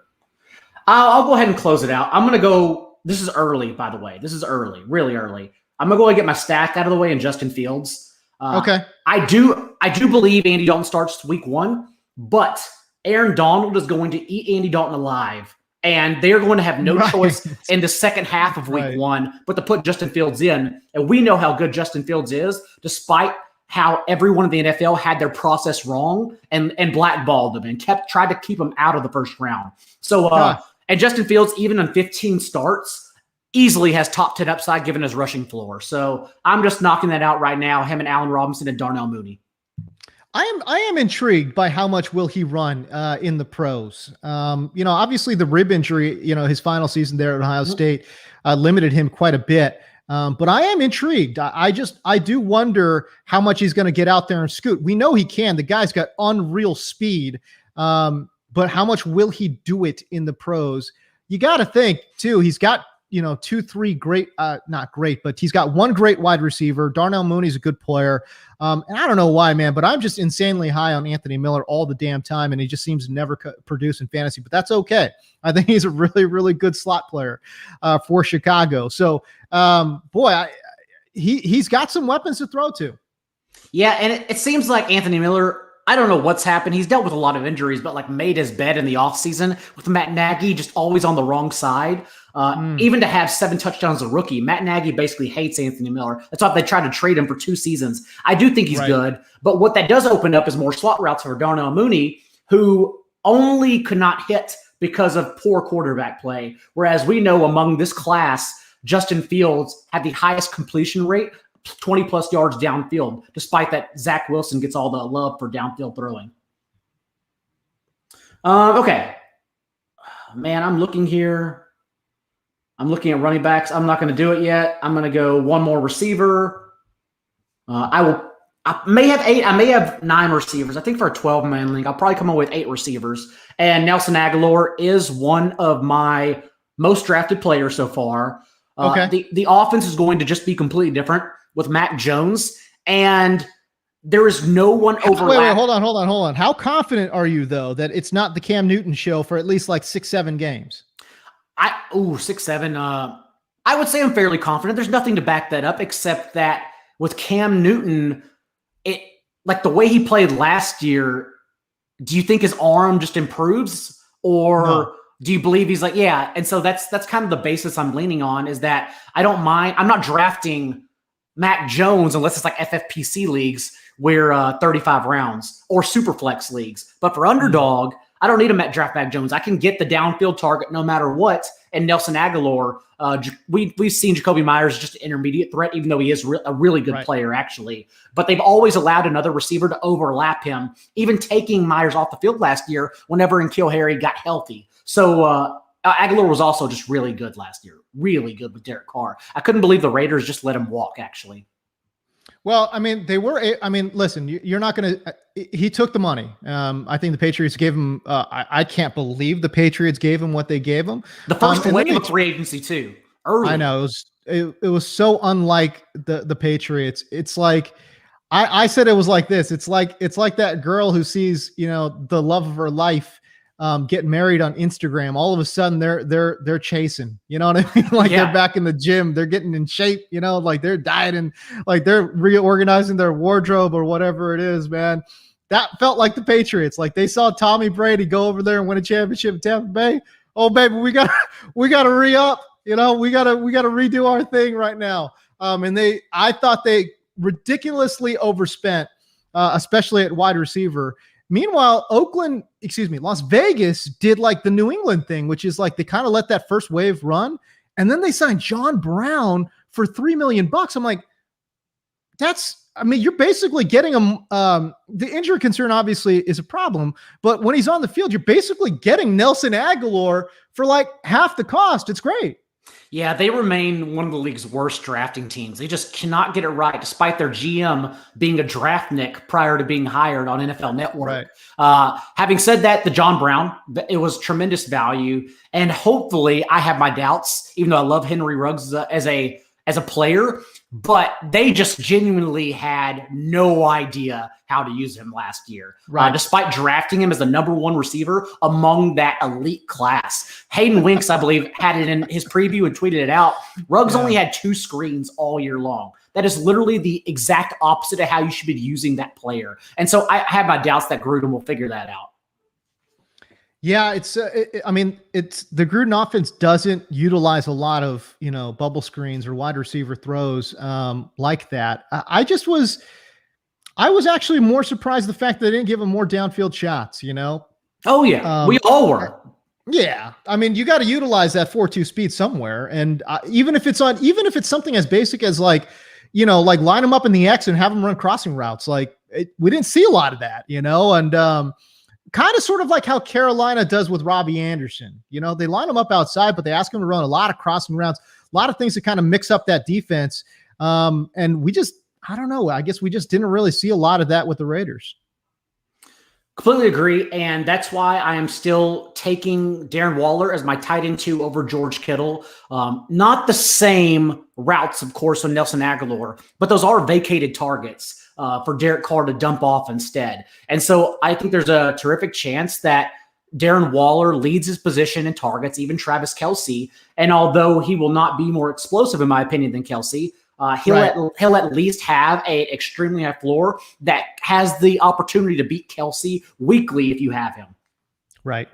I'll go ahead and close it out. I'm going to go. This is early, by the way. This is early, really early. I'm going to go and get my stack out of the way in Justin Fields. Okay. I do believe Andy Dalton starts week 1, but Aaron Donald is going to eat Andy Dalton alive, and they're going to have no choice in the second half of week 1 but to put Justin Fields in. And we know how good Justin Fields is, despite how everyone in the NFL had their process wrong and blackballed them and tried to keep them out of the first round. So, and Justin Fields, even on 15 starts, easily has top 10 upside given his rushing floor. So I'm just knocking that out right now, him and Allen Robinson and Darnell Mooney. I am intrigued by how much will he run in the pros. Obviously the rib injury, his final season there at Ohio State limited him quite a bit. But I am intrigued. I do wonder how much he's going to get out there and scoot. We know he can. The guy's got unreal speed. But how much will he do it in the pros? You got to think too. He's got, 2-3 great, not great, but he's got one great wide receiver. Darnell Mooney's a good player. And I don't know why, man, but I'm just insanely high on Anthony Miller all the damn time. And he just seems to never produce in fantasy, but that's okay. I think he's a really, really good slot player for Chicago. So, he's got some weapons to throw to. Yeah. And it seems like Anthony Miller, I don't know what's happened. He's dealt with a lot of injuries, but like made his bed in the offseason with Matt Nagy just always on the wrong side. Even to have 7 touchdowns as a rookie, Matt Nagy basically hates Anthony Miller. That's why they tried to trade him for 2 seasons. I do think he's good, but what that does open up is more slot routes for Darnell Mooney, who only could not hit because of poor quarterback play. Whereas we know among this class, Justin Fields had the highest completion rate, 20 plus yards downfield, despite that Zach Wilson gets all the love for downfield throwing. Okay. Man, I'm looking here. I'm looking at running backs. I'm not going to do it yet. I'm going to go one more receiver. I may have 8. I may have 9 receivers. I think for a 12-man league, I'll probably come up with 8 receivers. And Nelson Aguilar is one of my most drafted players so far. Okay. The offense is going to just be completely different with Mac Jones, and there is no one overlap. Wait, hold on. How confident are you, though, that it's not the Cam Newton show for at least like 6-7 games? 6-7. I would say I'm fairly confident. There's nothing to back that up except that with Cam Newton, like the way he played last year, do you think his arm just improves, or do you believe he's like, yeah? And so that's kind of the basis I'm leaning on, is that I don't mind. I'm not drafting Mac Jones unless it's like FFPC leagues where 35 rounds or Superflex leagues. But for Underdog, I don't need to draft Mac Jones. I can get the downfield target no matter what. And Nelson Aguilar, we've seen Jacoby Myers just an intermediate threat, even though he is a really good player, actually. But they've always allowed another receiver to overlap him, even taking Myers off the field last year whenever N'Keal Harry got healthy. So Aguilar was also just really good last year, really good with Derek Carr. I couldn't believe the Raiders just let him walk, actually. Well, I mean, listen, you're not going to – he took the money. I think the Patriots gave him I can't believe the Patriots gave him what they gave him. The first wave of free agency, too. Early. I know. It was so unlike the Patriots. It's like I said it was like this. It's like that girl who sees, the love of her life get married on Instagram. All of a sudden they're chasing, you know what I mean? Like they're back in the gym, they're getting in shape, like they're dieting, like they're reorganizing their wardrobe or whatever it is, man. That felt like the Patriots. Like they saw Tommy Brady go over there and win a championship in Tampa Bay. Oh baby, we gotta re-up, we gotta redo our thing right now. I thought they ridiculously overspent, especially at wide receiver. Meanwhile, Las Vegas did like the New England thing, which is like they kind of let that first wave run, and then they signed John Brown for $3 million. I'm like, you're basically getting him. The injury concern obviously is a problem, but when he's on the field, you're basically getting Nelson Aguilar for like half the cost. It's great. Yeah, they remain one of the league's worst drafting teams. They just cannot get it right, despite their GM being a draftnik prior to being hired on NFL Network. Right. Having said that, the John Brown, it was tremendous value. And hopefully, I have my doubts, even though I love Henry Ruggs as a player, but they just genuinely had no idea how to use him last year, despite drafting him as the number 1 receiver among that elite class. Hayden Winks, I believe, had it in his preview and tweeted it out. Ruggs only had 2 screens all year long. That is literally the exact opposite of how you should be using that player. And so I have my doubts that Gruden will figure that out. Yeah, it's the Gruden offense doesn't utilize a lot of, bubble screens or wide receiver throws like that. I was actually more surprised the fact that they didn't give him more downfield shots, Oh yeah, we all were. Yeah. You got to utilize that 4.2 speed somewhere. And even if it's something as basic as like line them up in the X and have them run crossing routes, we didn't see a lot of that, and kind of sort of like how Carolina does with Robbie Anderson. They line him up outside, but they ask him to run a lot of crossing routes, lot of things that kind of mix up that defense. And we just, I don't know. I guess we just didn't really see a lot of that with the Raiders. Completely agree, and that's why I am still taking Darren Waller as my tight end 2 over George Kittle. Not the same routes, of course, on Nelson Aguilar, but those are vacated targets for Derek Carr to dump off instead. And so I think there's a terrific chance that Darren Waller leads his position in targets, even Travis Kelce. And although he will not be more explosive, in my opinion, than Kelce, he'll at least have an extremely high floor that has the opportunity to beat Kelce weekly if you have him. Right.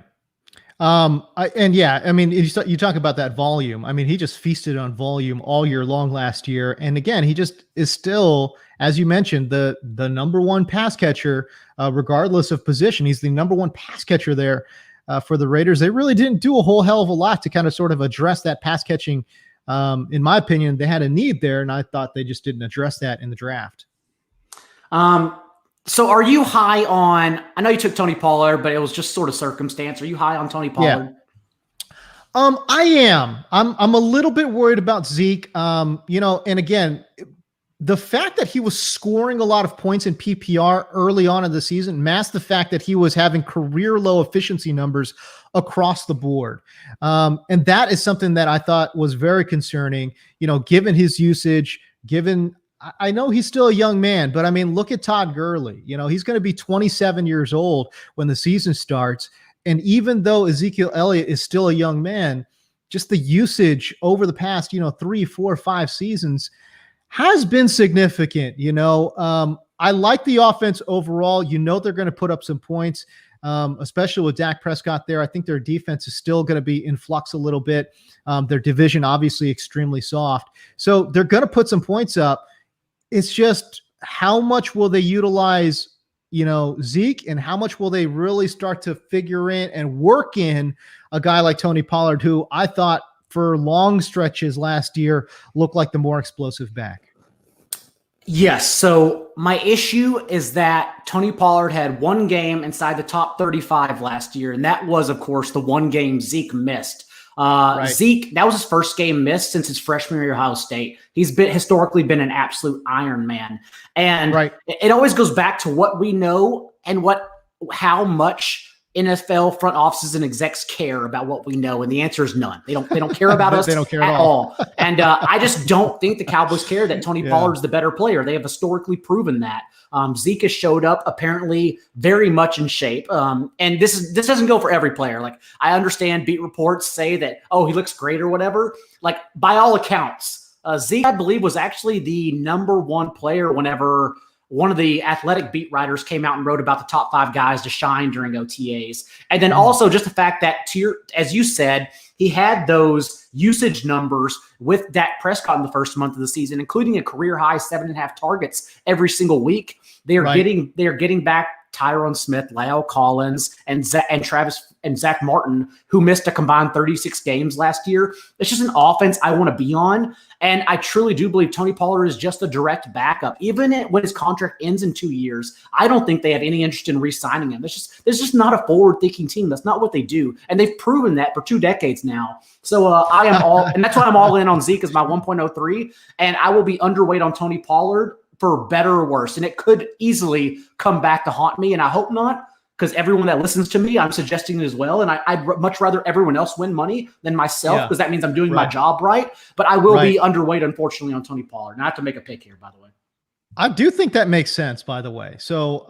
I mean, you talk about that volume. I mean, he just feasted on volume all year long last year. And again, he just is still, as you mentioned, the number one pass catcher, regardless of position. He's the number one pass catcher there for the Raiders. They really didn't do a whole hell of a lot to kind of sort of address that pass catching. In my opinion, they had a need there, and I thought they just didn't address that in the draft. So are you high on, I know you took Tony Pollard, but it was just sort of circumstance. Are you high on Tony Pollard? Yeah. I am. I'm a little bit worried about Zeke. And again, the fact that he was scoring a lot of points in PPR early on in the season masked the fact that he was having career low efficiency numbers across the board. And that is something that I thought was very concerning, given his usage, I know he's still a young man, but I mean, look at Todd Gurley. He's going to be 27 years old when the season starts. And even though Ezekiel Elliott is still a young man, just the usage over the past, 3, 4, 5 seasons has been significant. I like the offense overall. They're going to put up some points, especially with Dak Prescott there. I think their defense is still going to be in flux a little bit. Their division, obviously, extremely soft. So they're going to put some points up. It's just how much will they utilize, Zeke, and how much will they really start to figure in and work in a guy like Tony Pollard, who I thought for long stretches last year looked like the more explosive back. Yes. So my issue is that Tony Pollard had one game inside the top 35 last year, and that was, of course, the one game Zeke missed. Right. Zeke, that was his first game missed since his freshman year at Ohio State. He's historically been an absolute Iron Man. And it always goes back to what we know and how much NFL front offices and execs care about what we know, and the answer is none. They don't care about us. They don't care at all. And I just don't think the Cowboys care that Tony Pollard's the better player. They have historically proven that. Zeke has showed up apparently very much in shape. And this doesn't go for every player. Like, I understand beat reports say that, he looks great or whatever. Like, by all accounts, Zeke, I believe, was actually the number one player whenever one of the Athletic beat writers came out and wrote about the top 5 guys to shine during OTAs. And then also just the fact that, as you said, he had those usage numbers with Dak Prescott in the first month of the season, including a career high 7.5 targets every single week. They are getting back Tyron Smith, La'el Collins, and Zach Martin, who missed a combined 36 games last year. It's just an offense I want to be on. And I truly do believe Tony Pollard is just a direct backup. Even when his contract ends in 2 years, I don't think they have any interest in re-signing him. There's just not a forward-thinking team. That's not what they do. And they've proven that for 2 decades now. So I am all, and that's why I'm all in on Zeke as my 1.03. And I will be underweight on Tony Pollard for better or worse. And it could easily come back to haunt me. And I hope not, because everyone that listens to me, I'm suggesting it as well. And I'd much rather everyone else win money than myself, because that means I'm doing my job right. But I will be underweight, unfortunately, on Tony Pollard. And I have to make a pick here, by the way. I do think that makes sense, by the way. So,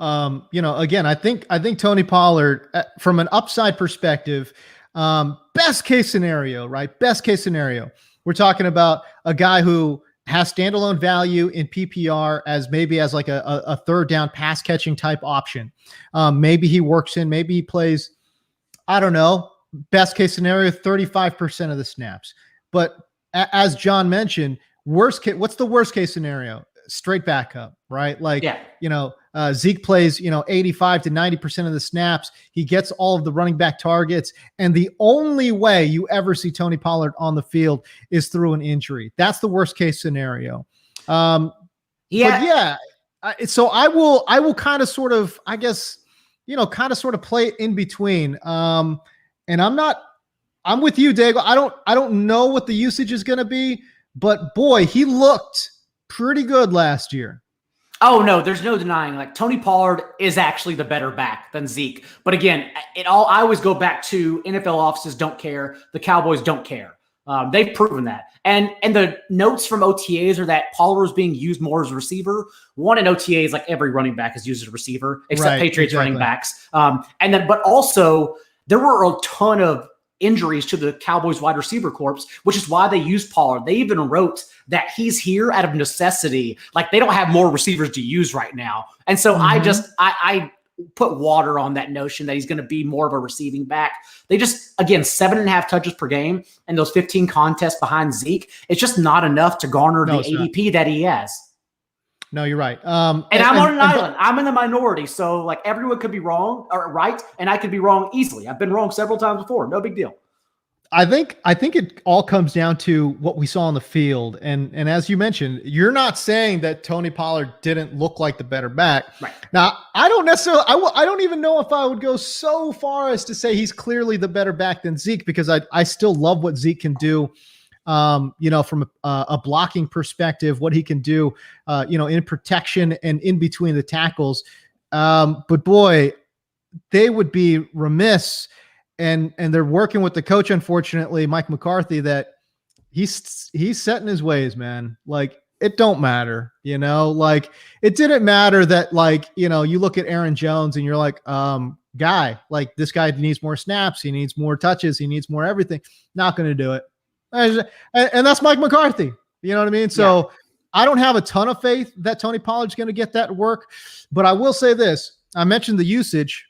again, I think Tony Pollard, from an upside perspective, best case scenario, right? Best case scenario. We're talking about a guy who has standalone value in PPR as like a third down pass catching type option. Maybe he works in, maybe he plays, I don't know, best case scenario, 35% of the snaps. But as John mentioned, what's the worst case scenario? Straight backup, right? Like, Zeke plays, 85 to 90% of the snaps. He gets all of the running back targets. And the only way you ever see Tony Pollard on the field is through an injury. That's the worst case scenario. So I will kind of sort of, I guess, kind of sort of play it in between. And I'm not I'm with you, Daigle. I don't know what the usage is going to be, but boy, he looked pretty good last year. Oh no, there's no denying. Like Tony Pollard is actually the better back than Zeke. But again, I always go back to NFL offices don't care. The Cowboys don't care. They've proven that. And the notes from OTAs are that Pollard is being used more as a receiver. One in OTAs, like every running back is used as a receiver, except Patriots running backs. But also there were a ton of injuries to the Cowboys wide receiver corps, which is why they use Pollard. They even wrote that he's here out of necessity. Like they don't have more receivers to use right now. And so I put water on that notion that he's going to be more of a receiving back. They just, again, 7.5 touches per game and those 15 contests behind Zeke. It's just not enough to garner the ADP that he has. No, you're right. And I'm on an island. I'm in the minority. So like everyone could be wrong or right. And I could be wrong easily. I've been wrong several times before. No big deal. I think it all comes down to what we saw on the field. And as you mentioned, you're not saying that Tony Pollard didn't look like the better back. Right. Now, I don't necessarily, I don't even know if I would go so far as to say he's clearly the better back than Zeke, because I still love what Zeke can do. From a blocking perspective, what he can do, in protection and in between the tackles. But boy, they would be remiss, and they're working with the coach, unfortunately, Mike McCarthy, that he's set in his ways, man. Like, it don't matter, like it didn't matter that, like, you look at Aaron Jones and you're like, guy, like this guy needs more snaps. He needs more touches. He needs more everything. Not going to do it. And that's Mike McCarthy. You know what I mean? So I don't have a ton of faith that Tony Pollard's going to get that work, but I will say this. I mentioned the usage.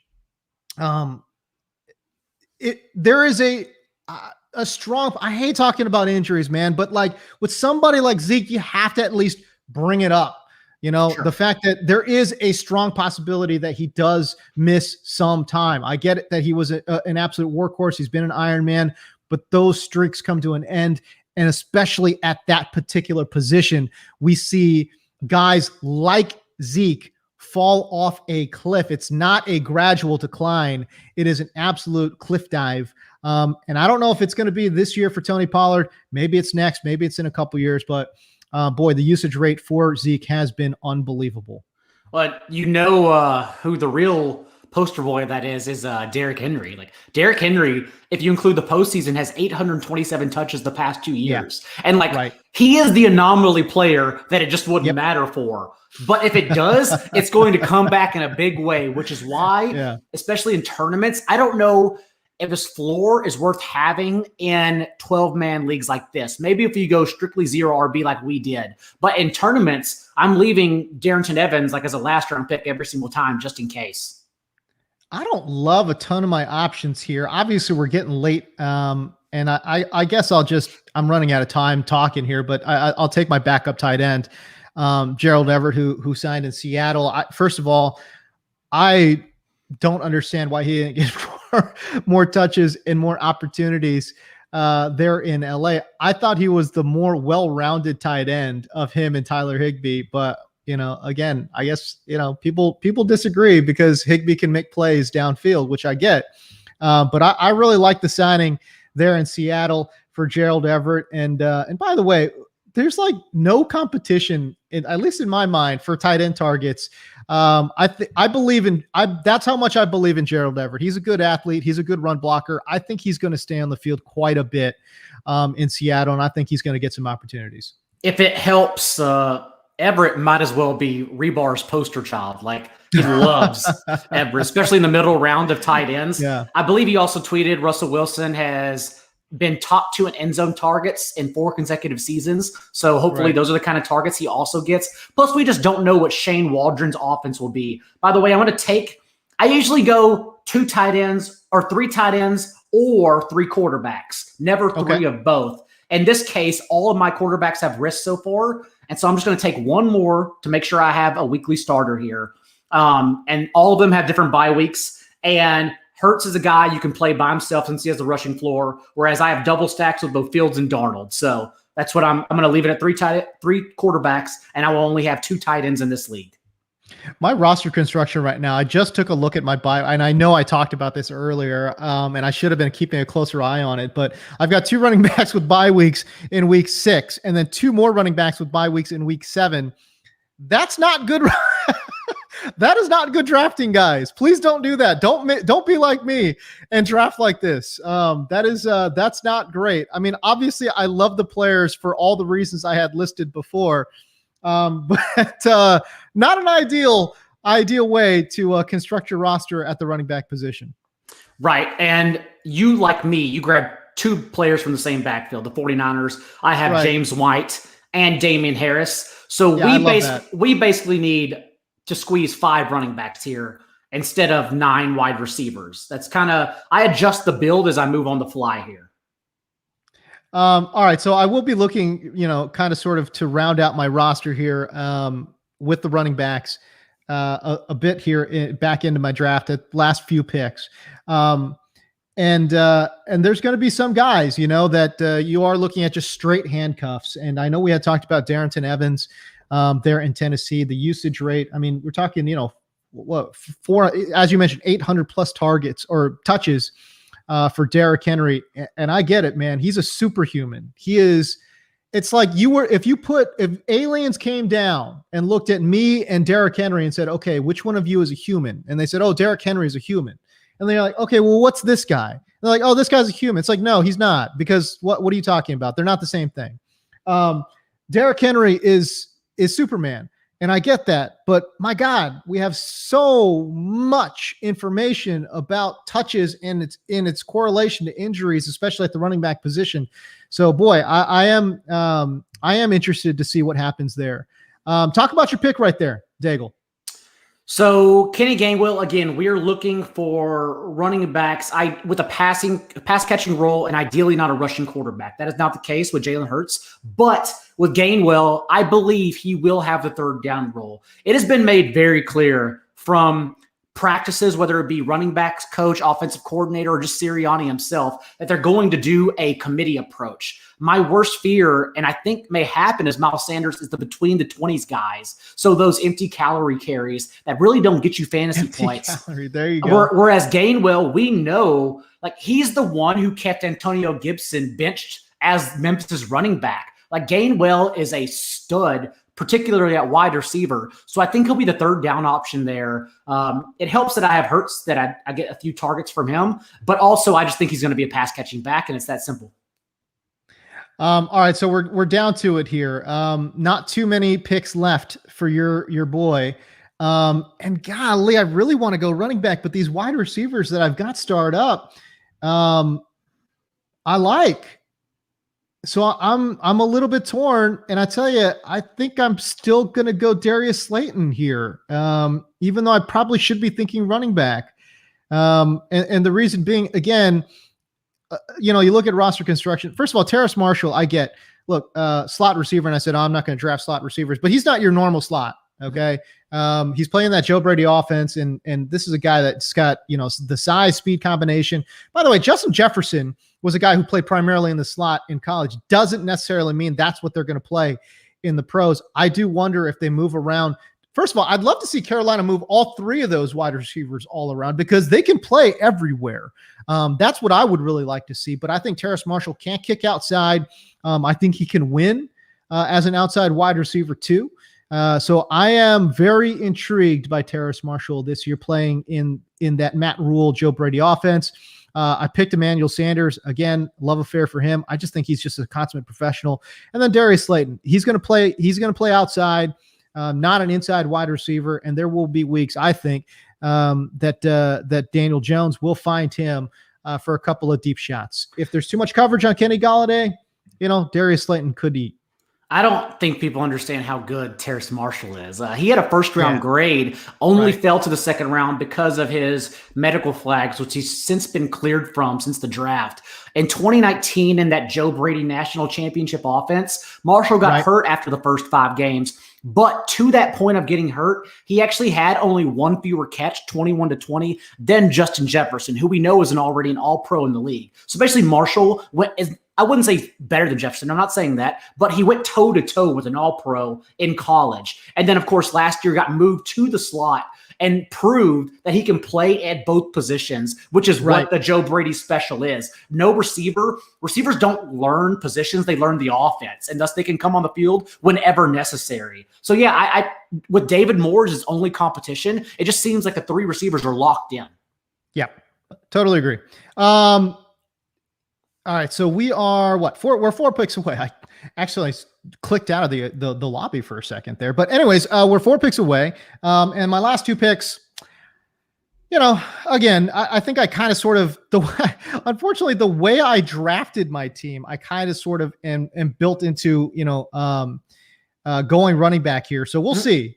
There is a strong, I hate talking about injuries, man, but like with somebody like Zeke, you have to at least bring it up. The fact that there is a strong possibility that he does miss some time. I get it that he was an absolute workhorse. He's been an Iron Man, but those streaks come to an end. And especially at that particular position, we see guys like Zeke fall off a cliff. It's not a gradual decline. It is an absolute cliff dive. And I don't know if it's going to be this year for Tony Pollard. Maybe it's next. Maybe it's in a couple years. But boy, the usage rate for Zeke has been unbelievable. But who the real poster boy of that is Derrick Henry. Like Derrick Henry, if you include the postseason, has 827 touches the past 2 years. And he is the anomaly player that it just wouldn't matter for. But if it does, it's going to come back in a big way, which is why, especially in tournaments, I don't know if his floor is worth having in 12-man leagues like this. Maybe if you go strictly zero RB like we did. But in tournaments, I'm leaving Darrington Evans as a last-round pick every single time just in case. I don't love a ton of my options here. Obviously, we're getting late, and I guess I'm running out of time talking here, but I'll take my backup tight end, Gerald Everett, who signed in Seattle. First of all, I don't understand why he didn't get more touches and more opportunities there in LA. I thought he was the more well-rounded tight end of him and Tyler Higbee, but again, I guess, people disagree because Higbee can make plays downfield, which I get. But I really like the signing there in Seattle for Gerald Everett. And by the way, there's no competition, at least in my mind, for tight end targets. I believe that's how much I believe in Gerald Everett. He's a good athlete. He's a good run blocker. I think he's going to stay on the field quite a bit in Seattle, and I think he's going to get some opportunities. If it helps, Everett might as well be Rebar's poster child. He loves Everett, especially in the middle round of tight ends. Yeah. I believe he also tweeted Russell Wilson has been top 2 in end zone targets in 4 consecutive seasons. So hopefully those are the kind of targets he also gets. Plus, we just don't know what Shane Waldron's offense will be. By the way, I usually go 2 tight ends or 3 tight ends or 3 quarterbacks, never 3 of both. In this case, all of my quarterbacks have risks so far. And so I'm just going to take one more to make sure I have a weekly starter here. And all of them have different bye weeks. And Hurts is a guy you can play by himself since he has the rushing floor, whereas I have double stacks with both Fields and Darnold. So that's what I'm going to leave it at 3 quarterbacks, and I will only have 2 tight ends in this league. My roster construction right now, I just took a look at my bye, and I know I talked about this earlier, and I should have been keeping a closer eye on it, but I've got 2 running backs with bye weeks in week 6, and then 2 more running backs with bye weeks in week 7. That's not good. That is not good drafting, guys. Please don't do that. Don't be like me and draft like this. That's not great. I mean, obviously, I love the players for all the reasons I had listed before, but not an ideal way to construct your roster at the running back position. Right, and you, like me, you grab 2 players from the same backfield. The 49ers. I have James White and Damien Harris. So we basically need to squeeze 5 running backs here instead of 9 wide receivers. That's kind of, I adjust the build as I move on the fly here. All right. So I will be looking, kind of sort of to round out my roster here with the running backs a bit here back into my draft at last few picks. And there's going to be some guys, that you are looking at just straight handcuffs. And I know we had talked about Darrington Evans there in Tennessee, the usage rate. I mean, we're talking, as you mentioned, 800 plus targets or touches for Derrick Henry. And I get it, man. He's a superhuman. He is. It's like if aliens came down and looked at me and Derrick Henry and said, okay, which one of you is a human? And they said, oh, Derrick Henry is a human. And they're like, okay, well, what's this guy? And they're like, oh, this guy's a human. It's like, no, he's not, because what are you talking about? They're not the same thing. Derrick Henry is Superman. And I get that, but my God, we have so much information about touches and its correlation to injuries, especially at the running back position. So boy, I am interested to see what happens there. Talk about your pick right there, Daigle. So Kenny Gainwell, again, we're looking for running backs with a pass catching role, and ideally not a rushing quarterback. That is not the case with Jalen Hurts, but with Gainwell, I believe he will have the third down role. It has been made very clear from practices, whether it be running backs coach, offensive coordinator, or just Sirianni himself, that they're going to do a committee approach. My worst fear, and I think may happen, is Miles Sanders is the between the 20s guys. So those empty calorie carries that really don't get you fantasy points. There you go. Whereas Gainwell, we know, like, he's the one who kept Antonio Gibson benched as Memphis' running back. Like, Gainwell is a stud, particularly at wide receiver. So I think he'll be the third down option there. It helps that I have Hurts, that I get a few targets from him, but also I just think he's going to be a pass catching back, and it's that simple. All right, so we're down to it here. Not too many picks left for your boy. And golly, I really want to go running back, but these wide receivers that I've got starred up, I like. So I'm a little bit torn, and I tell you, I think I'm still going to go Darius Slayton here, even though I probably should be thinking running back. And the reason being, again, you look at roster construction. First of all, Terrace Marshall, I get, slot receiver, and I said, I'm not going to draft slot receivers, but he's not your normal slot. Okay. He's playing that Joe Brady offense, and this is a guy that's got, the size speed combination. By the way, Justin Jefferson was a guy who played primarily in the slot in college. Doesn't necessarily mean that's what they're going to play in the pros. I do wonder if they move around. First of all, I'd love to see Carolina move all 3 of those wide receivers all around, because they can play everywhere. That's what I would really like to see. But I think Terrace Marshall can't kick outside. I think he can win as an outside wide receiver too. So I am very intrigued by Terrace Marshall this year, playing in that Matt Rule, Joe Brady offense. I picked Emmanuel Sanders. Again, love affair for him. I just think he's just a consummate professional. And then Darius Slayton. He's going to play outside, not an inside wide receiver. And there will be weeks, I think, that Daniel Jones will find him for a couple of deep shots. If there's too much coverage on Kenny Gallaudet, Darius Slayton could eat. I don't think people understand how good Terrace Marshall is. He had a first-round grade, only fell to the second round because of his medical flags, which he's since been cleared from since the draft. In 2019, in that Joe Brady National Championship offense, Marshall got hurt after the first 5 games. But to that point of getting hurt, he actually had only 1 fewer catch, 21-20, than Justin Jefferson, who we know is already an all-pro in the league. So basically, Marshall I wouldn't say better than Jefferson. I'm not saying that, but he went toe to toe with an all-pro in college. And then, of course, last year got moved to the slot and proved that he can play at both positions, which is what the Joe Brady special is. No receivers don't learn positions. They learn the offense, and thus they can come on the field whenever necessary. So yeah, I with David Moore as his only competition, it just seems like the three receivers are locked in. Yeah, totally agree. All right, so we are we're 4 picks away. I actually clicked out of the lobby for a second there, but anyways, we're 4 picks away. And my last 2 picks, again, I think I kind of sort of unfortunately the way I drafted my team, I kind of sort of am built into going running back here. So we'll see.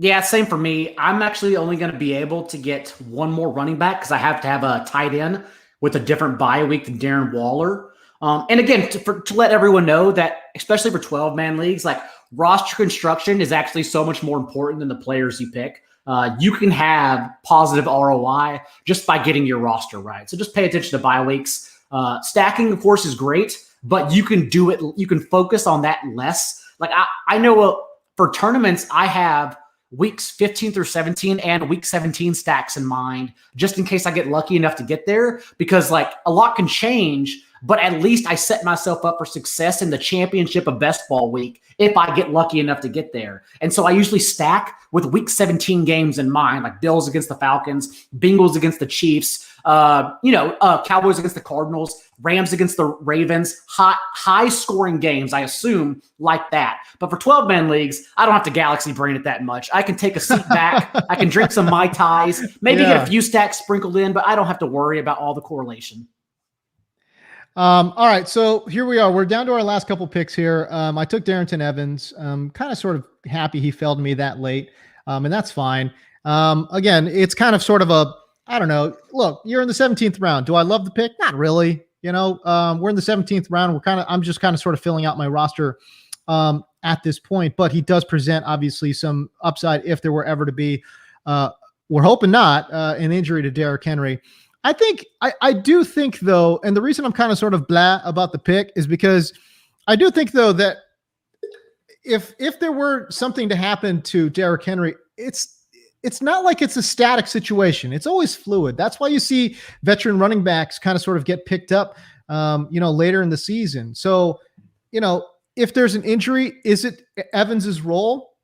Yeah, same for me. I'm actually only going to be able to get one more running back because I have to have a tight end with a different bye week than Darren Waller. And again, to let everyone know that, especially for 12-man leagues, like roster construction is actually so much more important than the players you pick. You can have positive ROI just by getting your roster right. So just pay attention to bye weeks. Stacking, of course, is great, but you can do it. You can focus on that less. Like I know for tournaments, I have weeks 15 through 17 and week 17 stacks in mind, just in case I get lucky enough to get there, because like a lot can change, but at least I set myself up for success in the championship of best ball week if I get lucky enough to get there. And so I usually stack with week 17 games in mind, like Bills against the Falcons, Bengals against the Chiefs, Cowboys against the Cardinals, Rams against the Ravens, high scoring games, I assume, like that. But for 12-man leagues, I don't have to galaxy brain it that much. I can take a seat back. I can drink some Mai Tais, maybe get a few stacks sprinkled in, but I don't have to worry about all the correlation. All right, so here we are. We're down to our last couple picks here. I took Darrington Evans. Kind of sort of happy he fell to me that late, and that's fine. Again, it's kind of sort of I don't know. Look, you're in the 17th round. Do I love the pick? Not really. We're in the 17th round. I'm just kind of sort of filling out my roster at this point, but he does present obviously some upside if there were ever to be, we're hoping not, an injury to Derrick Henry. I do think though, and the reason I'm kind of sort of blah about the pick is because I do think though that if there were something to happen to Derrick Henry, it's not like it's a static situation. It's always fluid. That's why you see veteran running backs kind of sort of get picked up, later in the season. So, if there's an injury, is it Evans's role?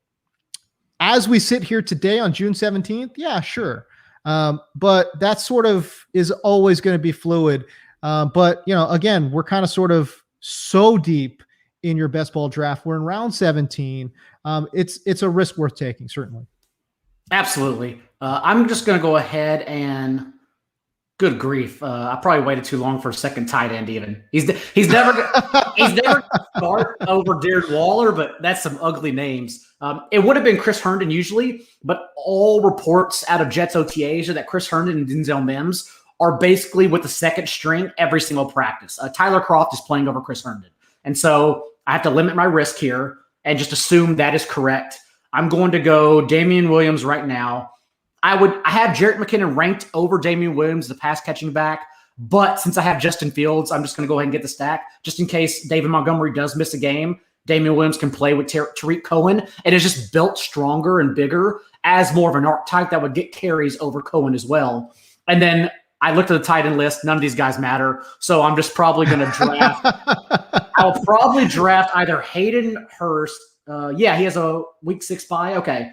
As we sit here today on June 17th? Yeah, sure. But that sort of is always going to be fluid. But again, we're kind of sort of so deep in your best ball draft. We're in round 17. It's a risk worth taking, certainly. Absolutely. I'm just going to go ahead and good grief. I probably waited too long for a second tight end. Even he's never start over Darren Waller, but that's some ugly names. It would have been Chris Herndon usually, but all reports out of Jets OTAs are that Chris Herndon and Denzel Mims are basically with the second string every single practice. Tyler Kroft is playing over Chris Herndon, and so I have to limit my risk here and just assume that is correct. I'm going to go Damien Williams right now. I have Jerick McKinnon ranked over Damien Williams, the pass catching back, but since I have Justin Fields, I'm just going to go ahead and get the stack just in case David Montgomery does miss a game. Damien Williams can play with Tariq Cohen and is just built stronger and bigger as more of an archetype that would get carries over Cohen as well. And then I looked at the tight end list. None of these guys matter. So I'm just probably going to draft. I'll probably draft either Hayden Hurst. He has a week 6 bye. Okay.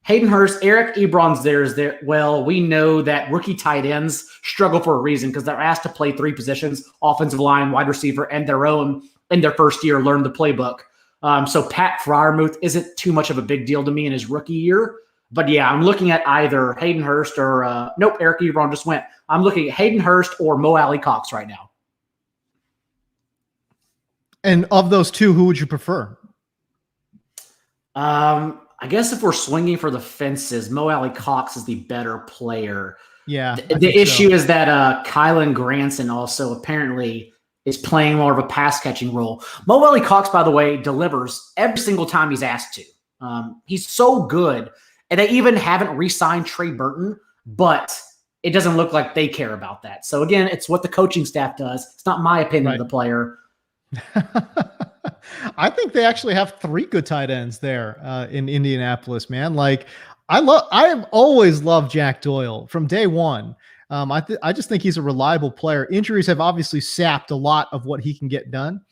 Hayden Hurst, Eric Ebron's there. Well, we know that rookie tight ends struggle for a reason because they're asked to play 3 positions, offensive line, wide receiver, and their own in their first year, learn the playbook. So Pat Freiermuth isn't too much of a big deal to me in his rookie year. But yeah, I'm looking at either Hayden Hurst or Eric Ebron just went. I'm looking at Hayden Hurst or Mo Alley Cox right now. And of those two, who would you prefer? I guess if we're swinging for the fences, Mo Alley Cox is the better player. Yeah. The issue is that Kylan Granson also apparently is playing more of a pass catching role. Mo Alley Cox, by the way, delivers every single time he's asked to. He's so good. And they even haven't re-signed Trey Burton, but it doesn't look like they care about that. So again, it's what the coaching staff does. It's not my opinion of the player. I think they actually have 3 good tight ends there in Indianapolis, man. Like I have always loved Jack Doyle from day one. I just think he's a reliable player. Injuries have obviously sapped a lot of what he can get done.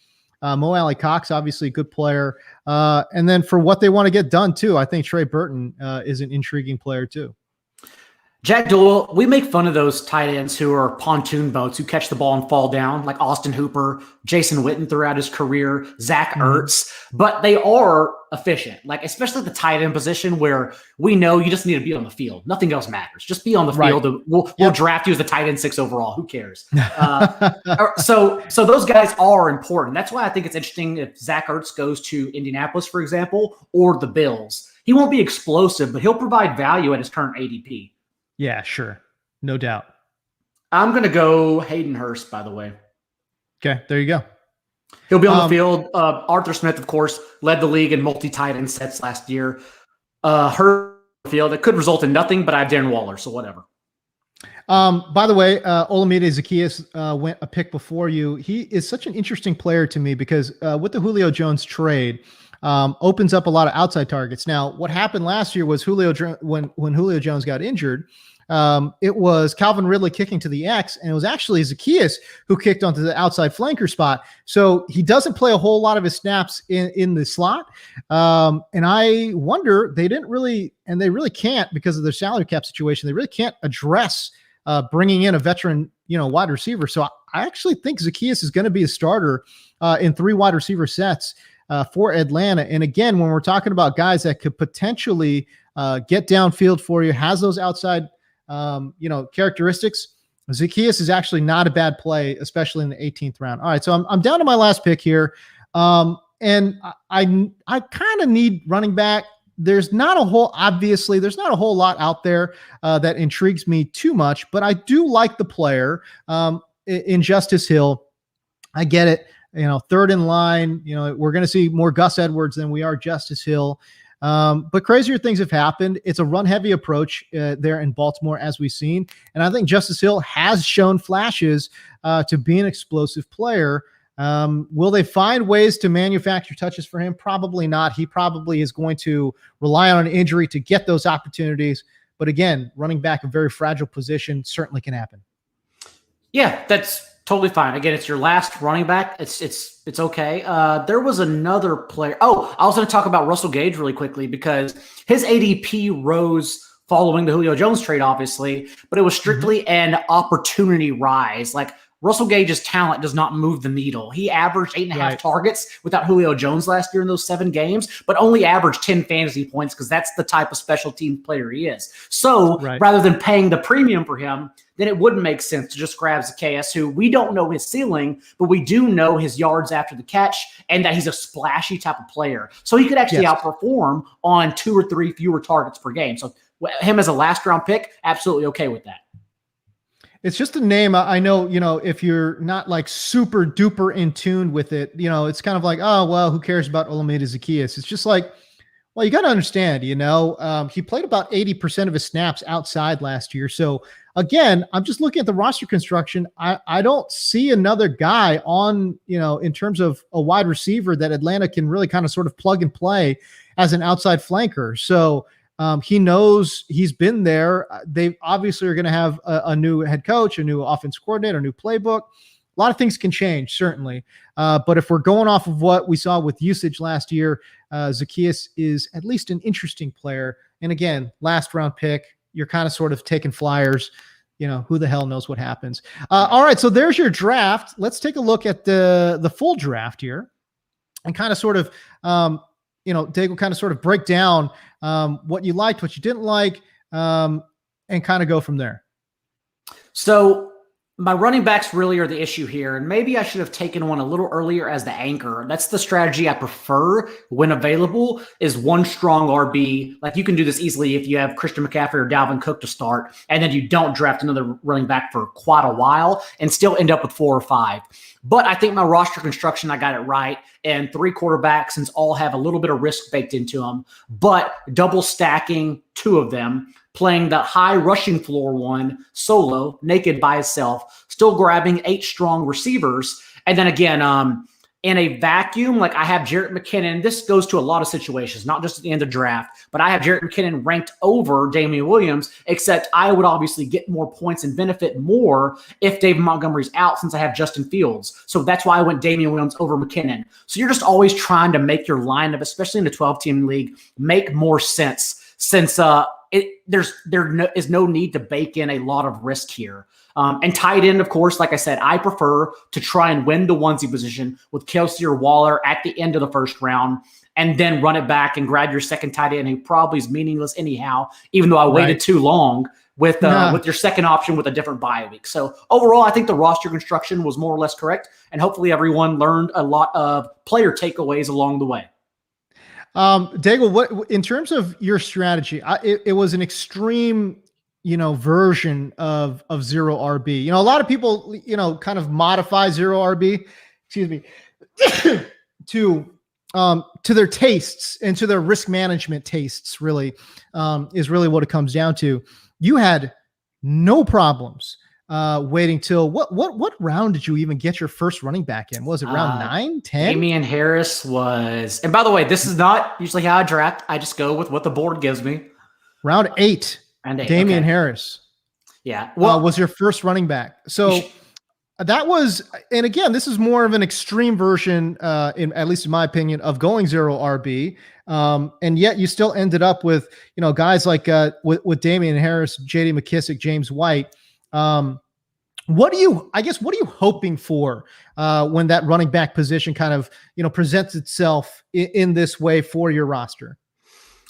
Mo Alley Cox, obviously a good player. And then for what they want to get done too, I think Trey Burton is an intriguing player too. Jack Doyle, we make fun of those tight ends who are pontoon boats who catch the ball and fall down, like Austin Hooper, Jason Witten throughout his career, Zach Ertz, but they are efficient, like especially the tight end position where we know you just need to be on the field. Nothing else matters. Just be on the field. We'll draft you as the tight end 6 overall. Who cares? So those guys are important. That's why I think it's interesting if Zach Ertz goes to Indianapolis, for example, or the Bills. He won't be explosive, but he'll provide value at his current ADP. Yeah, sure. No doubt. I'm going to go Hayden Hurst, by the way. Okay, there you go. He'll be on the field. Arthur Smith, of course, led the league in multi-tight end sets last year. Hurst field, it could result in nothing, but I have Darren Waller, so whatever. By the way, Olamide Zaccheaus went a pick before you. He is such an interesting player to me because with the Julio Jones trade, opens up a lot of outside targets. Now, what happened last year was when Julio Jones got injured, it was Calvin Ridley kicking to the X, and it was actually Zaccheaus who kicked onto the outside flanker spot. So he doesn't play a whole lot of his snaps in the slot. And I wonder, they really can't because of their salary cap situation. They really can't address bringing in a veteran, wide receiver. So I actually think Zaccheaus is going to be a starter in 3 wide receiver sets for Atlanta. And again, when we're talking about guys that could potentially get downfield for you, has those outside, characteristics, Zaccheaus is actually not a bad play, especially in the 18th round. All right, so I'm down to my last pick here. And I kind of need running back. There's not a whole lot out there that intrigues me too much, but I do like the player in Justice Hill. I get it. Third in line, we're going to see more Gus Edwards than we are Justice Hill. But crazier things have happened. It's a run-heavy approach there in Baltimore, as we've seen. And I think Justice Hill has shown flashes to be an explosive player. Will they find ways to manufacture touches for him? Probably not. He probably is going to rely on an injury to get those opportunities. But again, running back, a very fragile position, certainly can happen. Yeah, that's totally fine. Again, it's your last running back. It's okay. There was another player. Oh, I was going to talk about Russell Gage really quickly because his ADP rose following the Julio Jones trade, obviously, but it was strictly an opportunity rise. Like Russell Gage's talent does not move the needle. He averaged 8.5 targets without Julio Jones last year in those 7 games, but only averaged 10 fantasy points because that's the type of special team player he is. So rather than paying the premium for him, then it wouldn't make sense to just grab Zaccheaus, who we don't know his ceiling, but we do know his yards after the catch and that he's a splashy type of player. So he could actually outperform on 2 or 3 fewer targets per game. So him as a last round pick, absolutely okay with that. It's just a name. I know, if you're not like super duper in tune with it, it's kind of like, oh, well, who cares about Olamide Zaccheaus? It's just like, well, you got to understand, he played about 80% of his snaps outside last year. So again, I'm just looking at the roster construction. I don't see another guy on, in terms of a wide receiver that Atlanta can really kind of sort of plug and play as an outside flanker. So he knows he's been there. They obviously are going to have a new head coach, a new offense coordinator, a new playbook. A lot of things can change, certainly. But if we're going off of what we saw with usage last year, Zaccheaus is at least an interesting player. And again, last round pick, you're kind of sort of taking flyers. Who the hell knows what happens. All right, so there's your draft. Let's take a look at the full draft here and kind of sort of, Daigle kind of sort of break down what you liked, what you didn't like, and kind of go from there. So my running backs really are the issue here, and maybe I should have taken one a little earlier as the anchor. That's the strategy I prefer when available, is one strong RB. Like you can do this easily if you have Christian McCaffrey or Dalvin Cook to start, and then you don't draft another running back for quite a while and still end up with 4 or 5. But I think my roster construction, I got it right. And 3 quarterbacks, since all have a little bit of risk baked into them, but double stacking 2 of them playing the high rushing floor one solo, naked by himself, still grabbing 8 strong receivers. And then again, in a vacuum, like I have Jerick McKinnon. This goes to a lot of situations, not just at the end of draft, but I have Jerick McKinnon ranked over Damien Williams, except I would obviously get more points and benefit more if David Montgomery's out since I have Justin Fields. So that's why I went Damien Williams over McKinnon. So you're just always trying to make your lineup, especially in the 12-team league, make more sense since there is no need to bake in a lot of risk here. And tight end, of course, like I said, I prefer to try and win the onesie position with Kelsey or Waller at the end of the first round and then run it back and grab your second tight end who probably is meaningless anyhow, even though I waited too long with your second option with a different bye week. So overall, I think the roster construction was more or less correct, and hopefully everyone learned a lot of player takeaways along the way. Daigle, what in terms of your strategy, it was an extreme version of zero RB. A lot of people, kind of modify zero RB, excuse me, to their tastes and to their risk management tastes, really, is really what it comes down to. You had no problems waiting till what round did you even get your first running back in? Was it round 9, 10? Damien Harris was, and by the way, this is not usually how I draft. I just go with what the board gives me. Round 8. And Damien Harris. Yeah. Was your first running back. So that was, and again, this is more of an extreme version, at least in my opinion, of going zero RB. And yet you still ended up with, guys like with Damien Harris, JD McKissic, James White. What are you hoping for when that running back position kind of, presents itself in this way for your roster?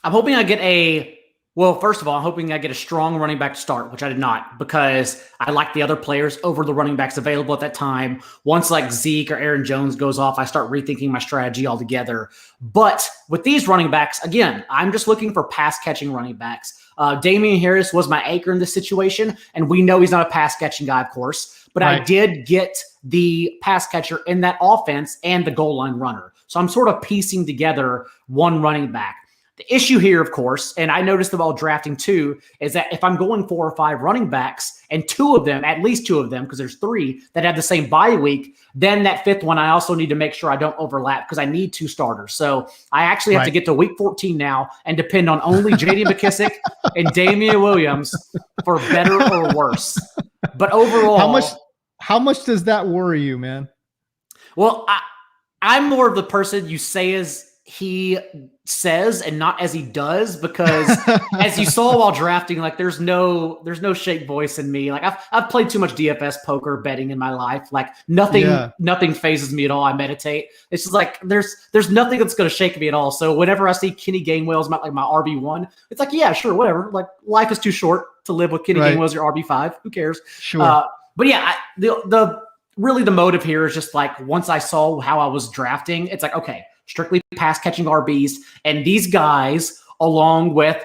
I'm hoping I get Well, first of all, I'm hoping I get a strong running back to start, which I did not, because I like the other players over the running backs available at that time. Once like Zeke or Aaron Jones goes off, I start rethinking my strategy altogether. But with these running backs, again, I'm just looking for pass-catching running backs. Damien Harris was my anchor in this situation, and we know he's not a pass-catching guy, of course. But right. I did get the pass catcher in that offense and the goal line runner. So I'm sort of piecing together one running back. The issue here, of course, and I noticed while drafting too, is that if I'm going 4 or 5 running backs and at least two of them, because there's 3 that have the same bye week, then that 5th one, I also need to make sure I don't overlap because I need 2 starters. So I actually have to get to week 14 now and depend on only J.D. McKissic and Damien Williams for better or worse. But overall, how much does that worry you, man? Well, I'm more of the person you say as he says and not as he does, because as you saw while drafting, like there's no shake voice in me. Like I've played too much DFS poker betting in my life. Like nothing phases me at all. I meditate. It's just like there's nothing that's going to shake me at all. So whenever I see Kenny Gainwell's my RB1, it's like, yeah, sure, whatever. Like life is too short to live with Kenny Gainwell's your RB5. Who cares? Sure. But yeah, really the motive here is just like once I saw how I was drafting, it's like, okay, strictly pass-catching RBs. And these guys, along with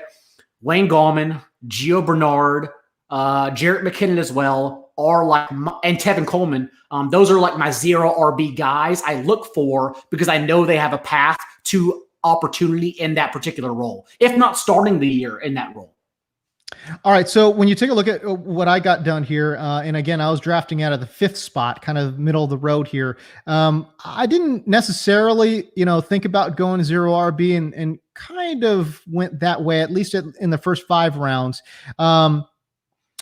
Wayne Gallman, Gio Bernard, Jerick McKinnon as well, are like, and Tevin Coleman, those are like my zero RB guys I look for because I know they have a path to opportunity in that particular role, if not starting the year in that role. All right. So when you take a look at what I got done here, and again, I was drafting out of the 5th spot, kind of middle of the road here. I didn't necessarily, think about going zero RB and kind of went that way, at least in the first 5 rounds. Again,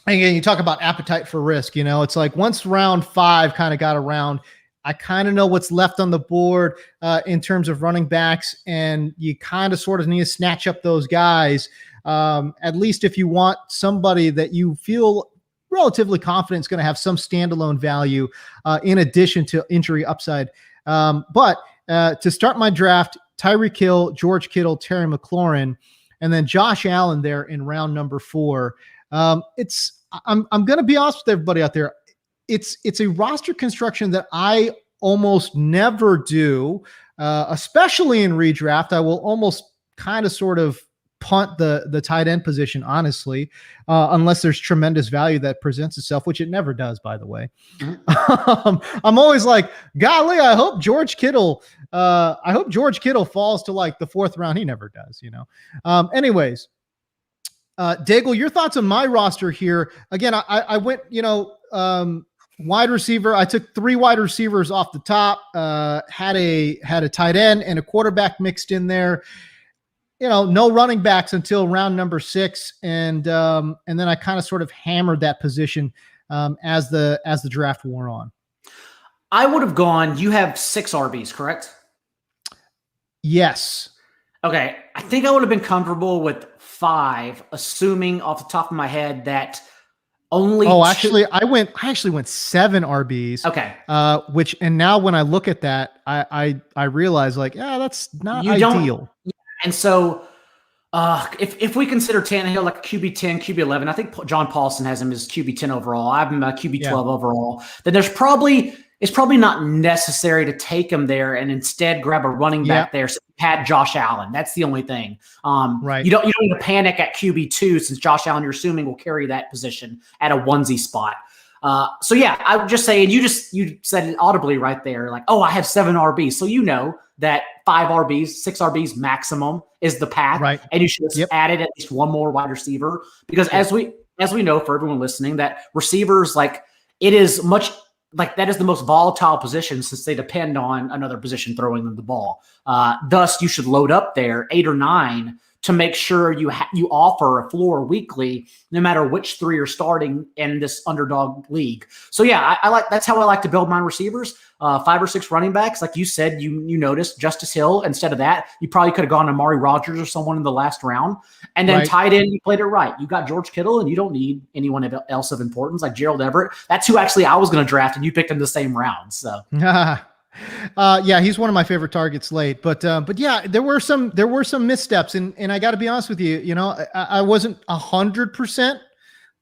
you talk about appetite for risk, it's like once round 5 kind of got around, I kind of know what's left on the board in terms of running backs, and you kind of sort of need to snatch up those guys. At least if you want somebody that you feel relatively confident is going to have some standalone value in addition to injury upside. But to start my draft, Tyreek Hill, George Kittle, Terry McLaurin, and then Josh Allen there in round number 4. I'm going to be honest with everybody out there. It's a roster construction that I almost never do, especially in redraft. I will almost kind of sort of punt the tight end position, honestly, unless there's tremendous value that presents itself, which it never does, by the way. I'm always like, golly, I hope George Kittle falls to like the 4th round. He never does, Anyways, Daigle, your thoughts on my roster here? Again, I went, wide receiver. I took 3 wide receivers off the top, had a tight end and a quarterback mixed in there. No running backs until round number 6. And then I kind of sort of hammered that position as the draft wore on. I would have gone, you have 6 RBs, correct? Yes. Okay. I think I would have been comfortable with 5, assuming off the top of my head that only. Oh, actually, I actually went 7 RBs. Okay. And now when I look at that, I realize that's not ideal. And so if we consider Tannehill like QB 10, QB 11, I think John Paulson has him as QB 10 overall. I have him QB 12 overall. Then it's probably not necessary to take him there and instead grab a running back there. So had Josh Allen. That's the only thing. Right. You don't need to panic at QB 2 since Josh Allen, you're assuming, will carry that position at a onesie spot. I would just say, and you said it audibly right there, like, oh, I have 7 RBs. So that 5 RBs, 6 RBs maximum is the path. Right. And you should have added at least one more wide receiver. Because as we know, for everyone listening, that receivers, it is much that is the most volatile position since they depend on another position throwing them the ball. Thus, you should load up there 8 or 9 to make sure you offer a floor weekly, no matter which 3 are starting in this underdog league. So that's how I like to build my receivers. 5 or 6 running backs, like you said, you noticed Justice Hill. Instead of that, you probably could have gone to Amari Rodgers or someone in the last round. And then tight end, you played it right. You got George Kittle, and you don't need anyone else of importance like Gerald Everett. That's who actually I was going to draft, and you picked him the same round. So. He's one of my favorite targets late, but there were some missteps, and I got to be honest with you, I wasn't 100%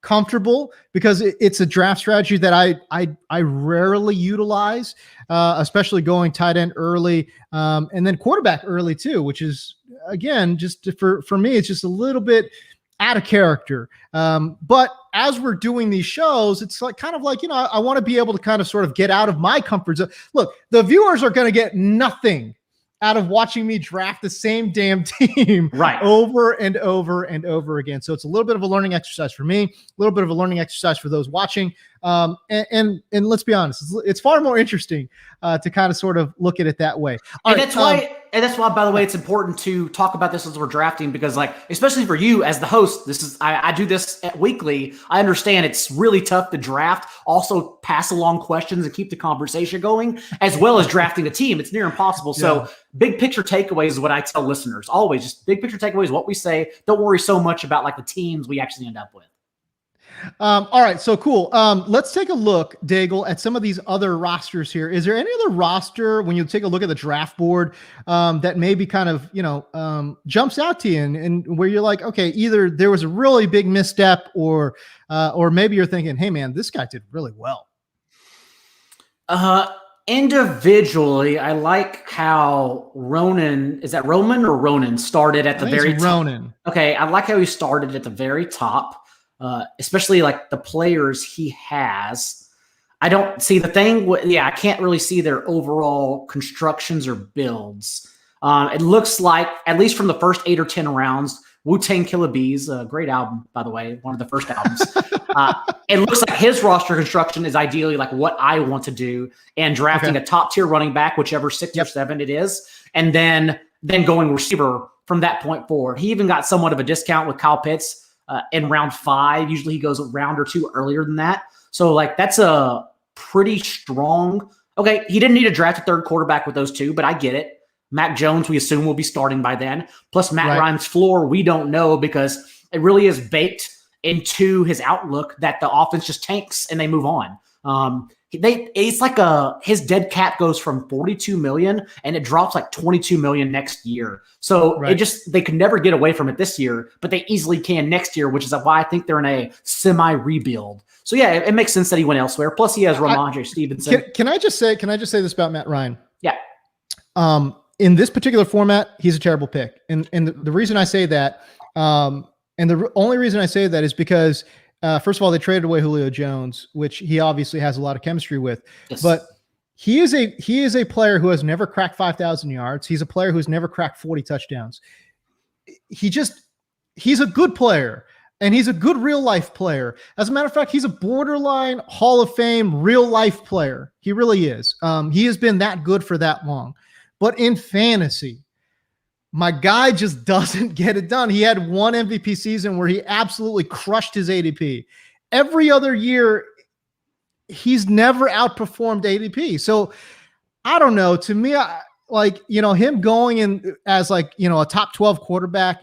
comfortable because it's a draft strategy that I rarely utilize, especially going tight end early, and then quarterback early too, which is again just for me, it's just a little bit out of character. But as we're doing these shows, it's I want to be able to kind of sort of get out of my comfort zone. Look, the viewers are going to get nothing out of watching me draft the same damn team over and over and over again. So it's a little bit of a learning exercise for me, a little bit of a learning exercise for those watching. And let's be honest, it's far more interesting to kind of sort of look at it that way. That's why, by the way, it's important to talk about this as we're drafting, because especially for you as the host, I do this weekly. I understand it's really tough to draft, also pass along questions and keep the conversation going, as well as drafting a team. It's near impossible. So big picture takeaways is what I tell listeners always. Just big picture takeaways, what we say. Don't worry so much about the teams we actually end up with. All right, so cool. Let's take a look, Daigle, at some of these other rosters here. Is there any other roster when you take a look at the draft board that maybe kind of jumps out to you and where you're like, okay, either there was a really big misstep or maybe you're thinking, hey man, this guy did really well. Individually, I like how Ronan started at the very top. Ronan. Okay, I like how he started at the very top. Especially the players he has. I don't see the thing. I can't really see their overall constructions or builds. It looks like, at least from the first 8 or 10 rounds, Wu-Tang Killer Bees, a great album, by the way, one of the first albums. It looks like his roster construction is ideally what I want to do, and drafting a top tier running back, whichever 6 or 7 it is, and then going receiver from that point forward. He even got somewhat of a discount with Kyle Pitts in round 5. Usually he goes a round or 2 earlier than that. So that's a pretty strong. Okay, he didn't need to draft a third quarterback with those 2, but I get it. Mac Jones, we assume, will be starting by then. Plus Matt Ryan's floor, we don't know, because it really is baked into his outlook that the offense just tanks and they move on. It's his dead cap goes from 42 million and it drops 22 million next year. So they could never get away from it this year, but they easily can next year, which is why I think they're in a semi rebuild. So it makes sense that he went elsewhere. Plus he has Ramondre Stevenson. Can I just say this about Matt Ryan? Yeah. In this particular format, he's a terrible pick. And the reason I say that, and the only reason I say that is because first of all, they traded away Julio Jones, which he obviously has a lot of chemistry with. Yes. But he is a player who has never cracked 5,000 yards. He's a player who's never cracked 40 touchdowns. He's a good player, And he's a good real life player. As a matter of fact, he's a borderline Hall of Fame real life player. He really is. He has been that good for that long. But in fantasy, my guy just doesn't get it done. He had one MVP season where he absolutely crushed his ADP. Every other year, he's never outperformed ADP. So I don't know. To me, him going in as a top 12 quarterback,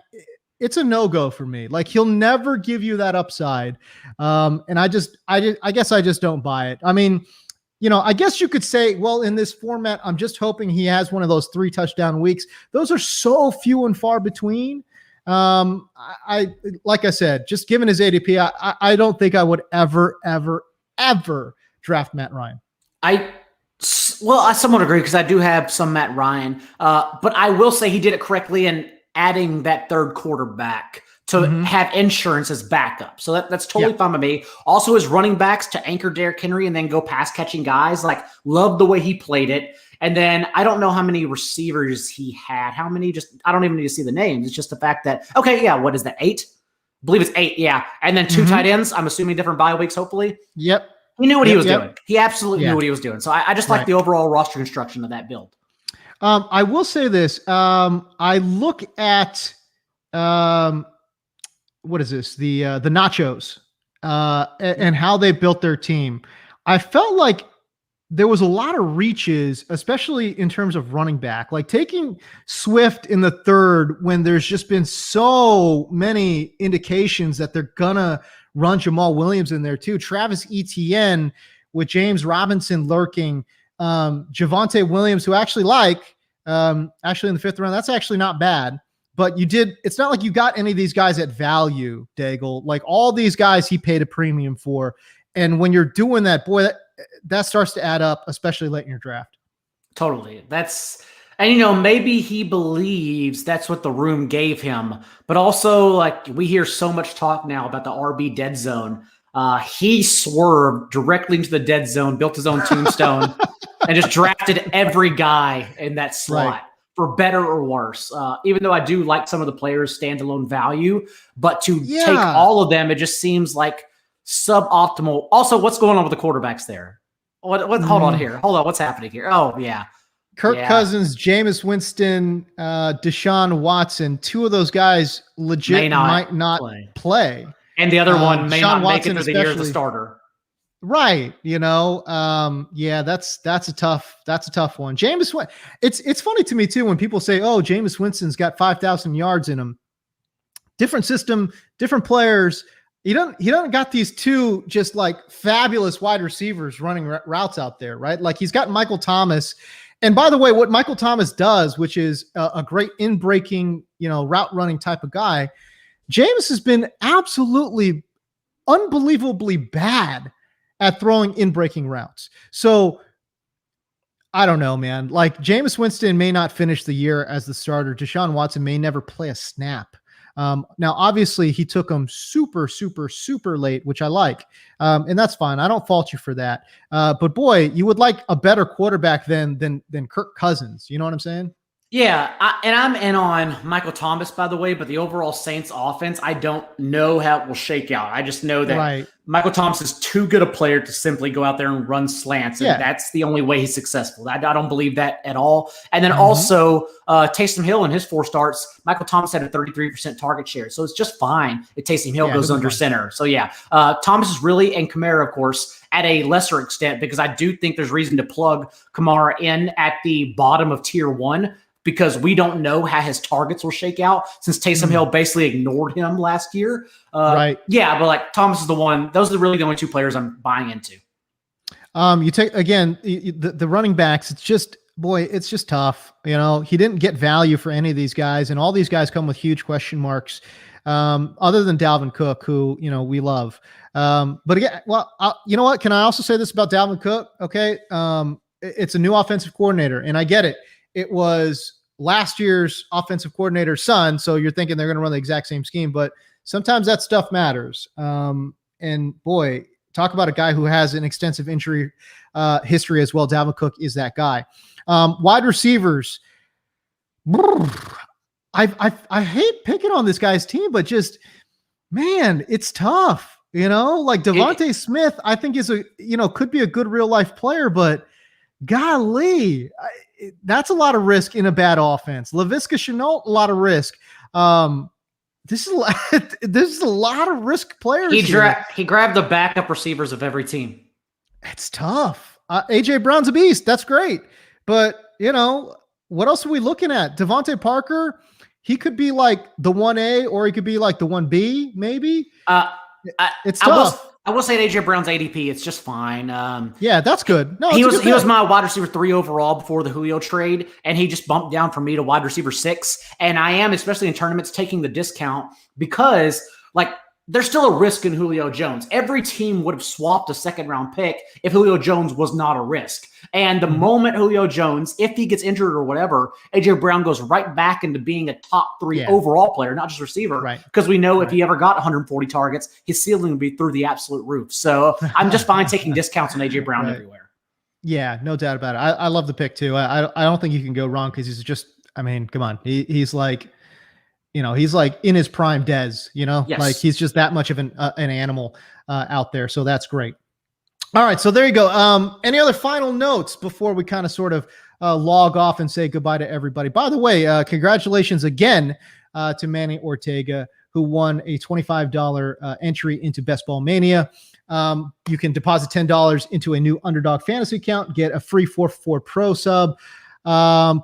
it's a no-go for me. Like, he'll never give you that upside. And I guess I just don't buy it. I mean, I guess you could say, well, in this format, I'm just hoping he has one of those 3 touchdown weeks. Those are so few and far between. Like I said, just given his ADP, I don't think I would ever draft Matt Ryan. I somewhat agree, because I do have some Matt Ryan, but I will say he did it correctly in adding that third quarterback to have insurance as backup. So that's totally fine by me. Also, his running backs to anchor Derrick Henry and then go pass catching guys. Like, love the way he played it. And then I don't know how many receivers he had. How many? I don't even need to see the names. It's just the fact that, what is that? 8? I believe it's 8. Yeah. And then 2 tight ends. I'm assuming different bye weeks, hopefully. Yep. He knew what he was doing. He absolutely knew what he was doing. So I just like the overall roster construction of that build. I will say this. I look at, what is this? The Nachos, and how they built their team. I felt like there was a lot of reaches, especially in terms of running back, like taking Swift in the 3rd when there's just been so many indications that they're gonna run Jamal Williams in there too. Travis Etienne with James Robinson lurking, Javonte Williams, who actually actually in the 5th round, that's actually not bad. But it's not like you got any of these guys at value, Daigle. Like, all these guys he paid a premium for. And when you're doing that, boy, that starts to add up, especially late in your draft. Totally. And maybe he believes that's what the room gave him. But also, like, we hear so much talk now about the RB dead zone. He swerved directly into the dead zone, built his own tombstone, and just drafted every guy in that slot. Right. For better or worse, even though I do like some of the players' standalone value, but to take all of them, it just seems like suboptimal. Also, what's going on with the quarterbacks there? Hold on here. Hold on. What's happening here? Oh, yeah. Kirk Cousins, Jameis Winston, Deshaun Watson, 2 of those guys legit might not play. And the other one may not make it through the year as a starter. Right. That's a tough one. It's funny to me too, when people say, oh, Jameis Winston's got 5,000 yards in him. Different system, different players. He doesn't got these 2 just like fabulous wide receivers running routes out there, right? Like, he's got Michael Thomas. And by the way, what Michael Thomas does, which is a great in-breaking, route running type of guy, Jameis has been absolutely unbelievably bad at throwing in-breaking routes. So I don't know, man. Like, Jameis Winston may not finish the year as the starter. Deshaun Watson may never play a snap. Now, obviously, he took him super, super, super late, which I like. And that's fine. I don't fault you for that. But boy, you would like a better quarterback than Kirk Cousins. You know what I'm saying? Yeah, I'm in on Michael Thomas, by the way, but the overall Saints offense, I don't know how it will shake out. I just know that Michael Thomas is too good a player to simply go out there and run slants, and that's the only way he's successful. I don't believe that at all. And then also Taysom Hill in his 4 starts, Michael Thomas had a 33% target share, so it's just fine if Taysom Hill goes under center. So Thomas is really, and Kamara, of course, at a lesser extent, because I do think there's reason to plug Kamara in at the bottom of tier 1. Because we don't know how his targets will shake out, since Taysom Hill basically ignored him last year. Right. Yeah, but like, Thomas is the one. Those are really the only 2 players I'm buying into. You take, again, the running backs. It's just tough. He didn't get value for any of these guys, and all these guys come with huge question marks. Other than Dalvin Cook, who we love. But again, you know what? Can I also say this about Dalvin Cook? Okay, it's a new offensive coordinator, and I get it. It was last year's offensive coordinator's son, so you're thinking they're going to run the exact same scheme, but sometimes that stuff matters. And boy, talk about a guy who has an extensive injury history as well. Dalvin Cook is that guy. Wide receivers. I hate picking on this guy's team, but just man, it's tough. Like Devontae Smith, I think could be a good real life player, but golly, that's a lot of risk in a bad offense. Laviska Shenault, a lot of risk. This is a lot of risk players. He grabbed the backup receivers of every team. It's tough. AJ Brown's a beast. That's great. But, what else are we looking at? Devontae Parker, he could be like the 1A or he could be like the 1B, maybe. It's tough. I will say AJ Brown's ADP. It's just fine. Yeah, that's good. No, he was my wide receiver 3 overall before the Julio trade, and he just bumped down for me to wide receiver 6. And I am, especially in tournaments, taking the discount because there's still a risk in Julio Jones. Every team would have swapped a second-round pick if Julio Jones was not a risk. And the moment Julio Jones, if he gets injured or whatever, AJ Brown goes right back into being a top 3 overall player, not just receiver. Right. Because we know if he ever got 140 targets, his ceiling would be through the absolute roof. So I'm just fine taking discounts on AJ Brown everywhere. Yeah, no doubt about it. I love the pick too. I don't think you can go wrong because he's just, come on. He's like, he's like in his prime Dez, yes. Like he's just that much of an animal out there. So that's great. All right. So there you go. Any other final notes before we kind of sort of log off and say goodbye to everybody? By the way, congratulations again to Manny Ortega, who won a $25 entry into Best Ball Mania. You can deposit $10 into a new Underdog Fantasy account, get a free 4-for-4 Pro sub,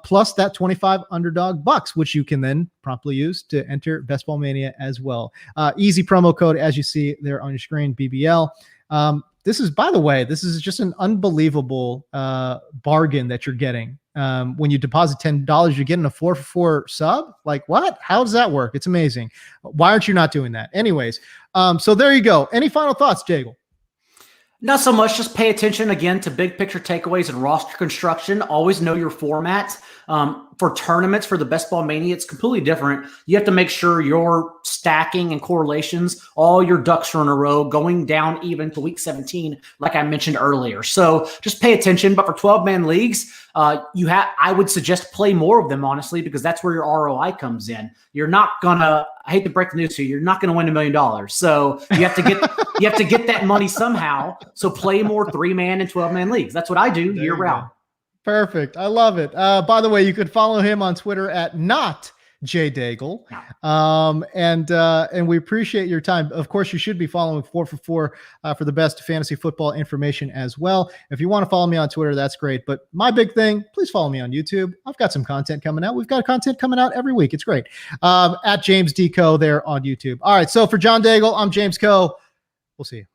plus that 25 Underdog bucks, which you can then promptly use to enter Best Ball Mania as well. Easy promo code, as you see there on your screen, BBL. This is just an unbelievable bargain that you're getting. When you deposit $10, you're getting a 4-for-4 sub. Like what? How does that work? It's amazing. Why aren't you not doing that? Anyways, so there you go. Any final thoughts, Daigle? Not so much. Just pay attention again to big picture takeaways and roster construction. Always know your format. For tournaments, for the Best Ball Mania, it's completely different. You have to make sure your stacking and correlations, all your ducks are in a row, going down even to week 17, like I mentioned earlier. So just pay attention. But for 12-man leagues, I would suggest play more of them, honestly, because that's where your ROI comes in. You're not gonna. I hate to break the news to you. You're not going to win $1 million. So you have to get that money somehow. So play more 3-man and 12-man leagues. That's what I do year round. Perfect. I love it. By the way, you could follow him on Twitter at @JDaigle. And we appreciate your time. Of course, you should be following 4for4 for the best fantasy football information as well. If you want to follow me on Twitter, that's great. But my big thing, please follow me on YouTube. I've got some content coming out. We've got content coming out every week. It's great. At James D. Koh there on YouTube. All right. So for John Daigle, I'm James Koh. We'll see you.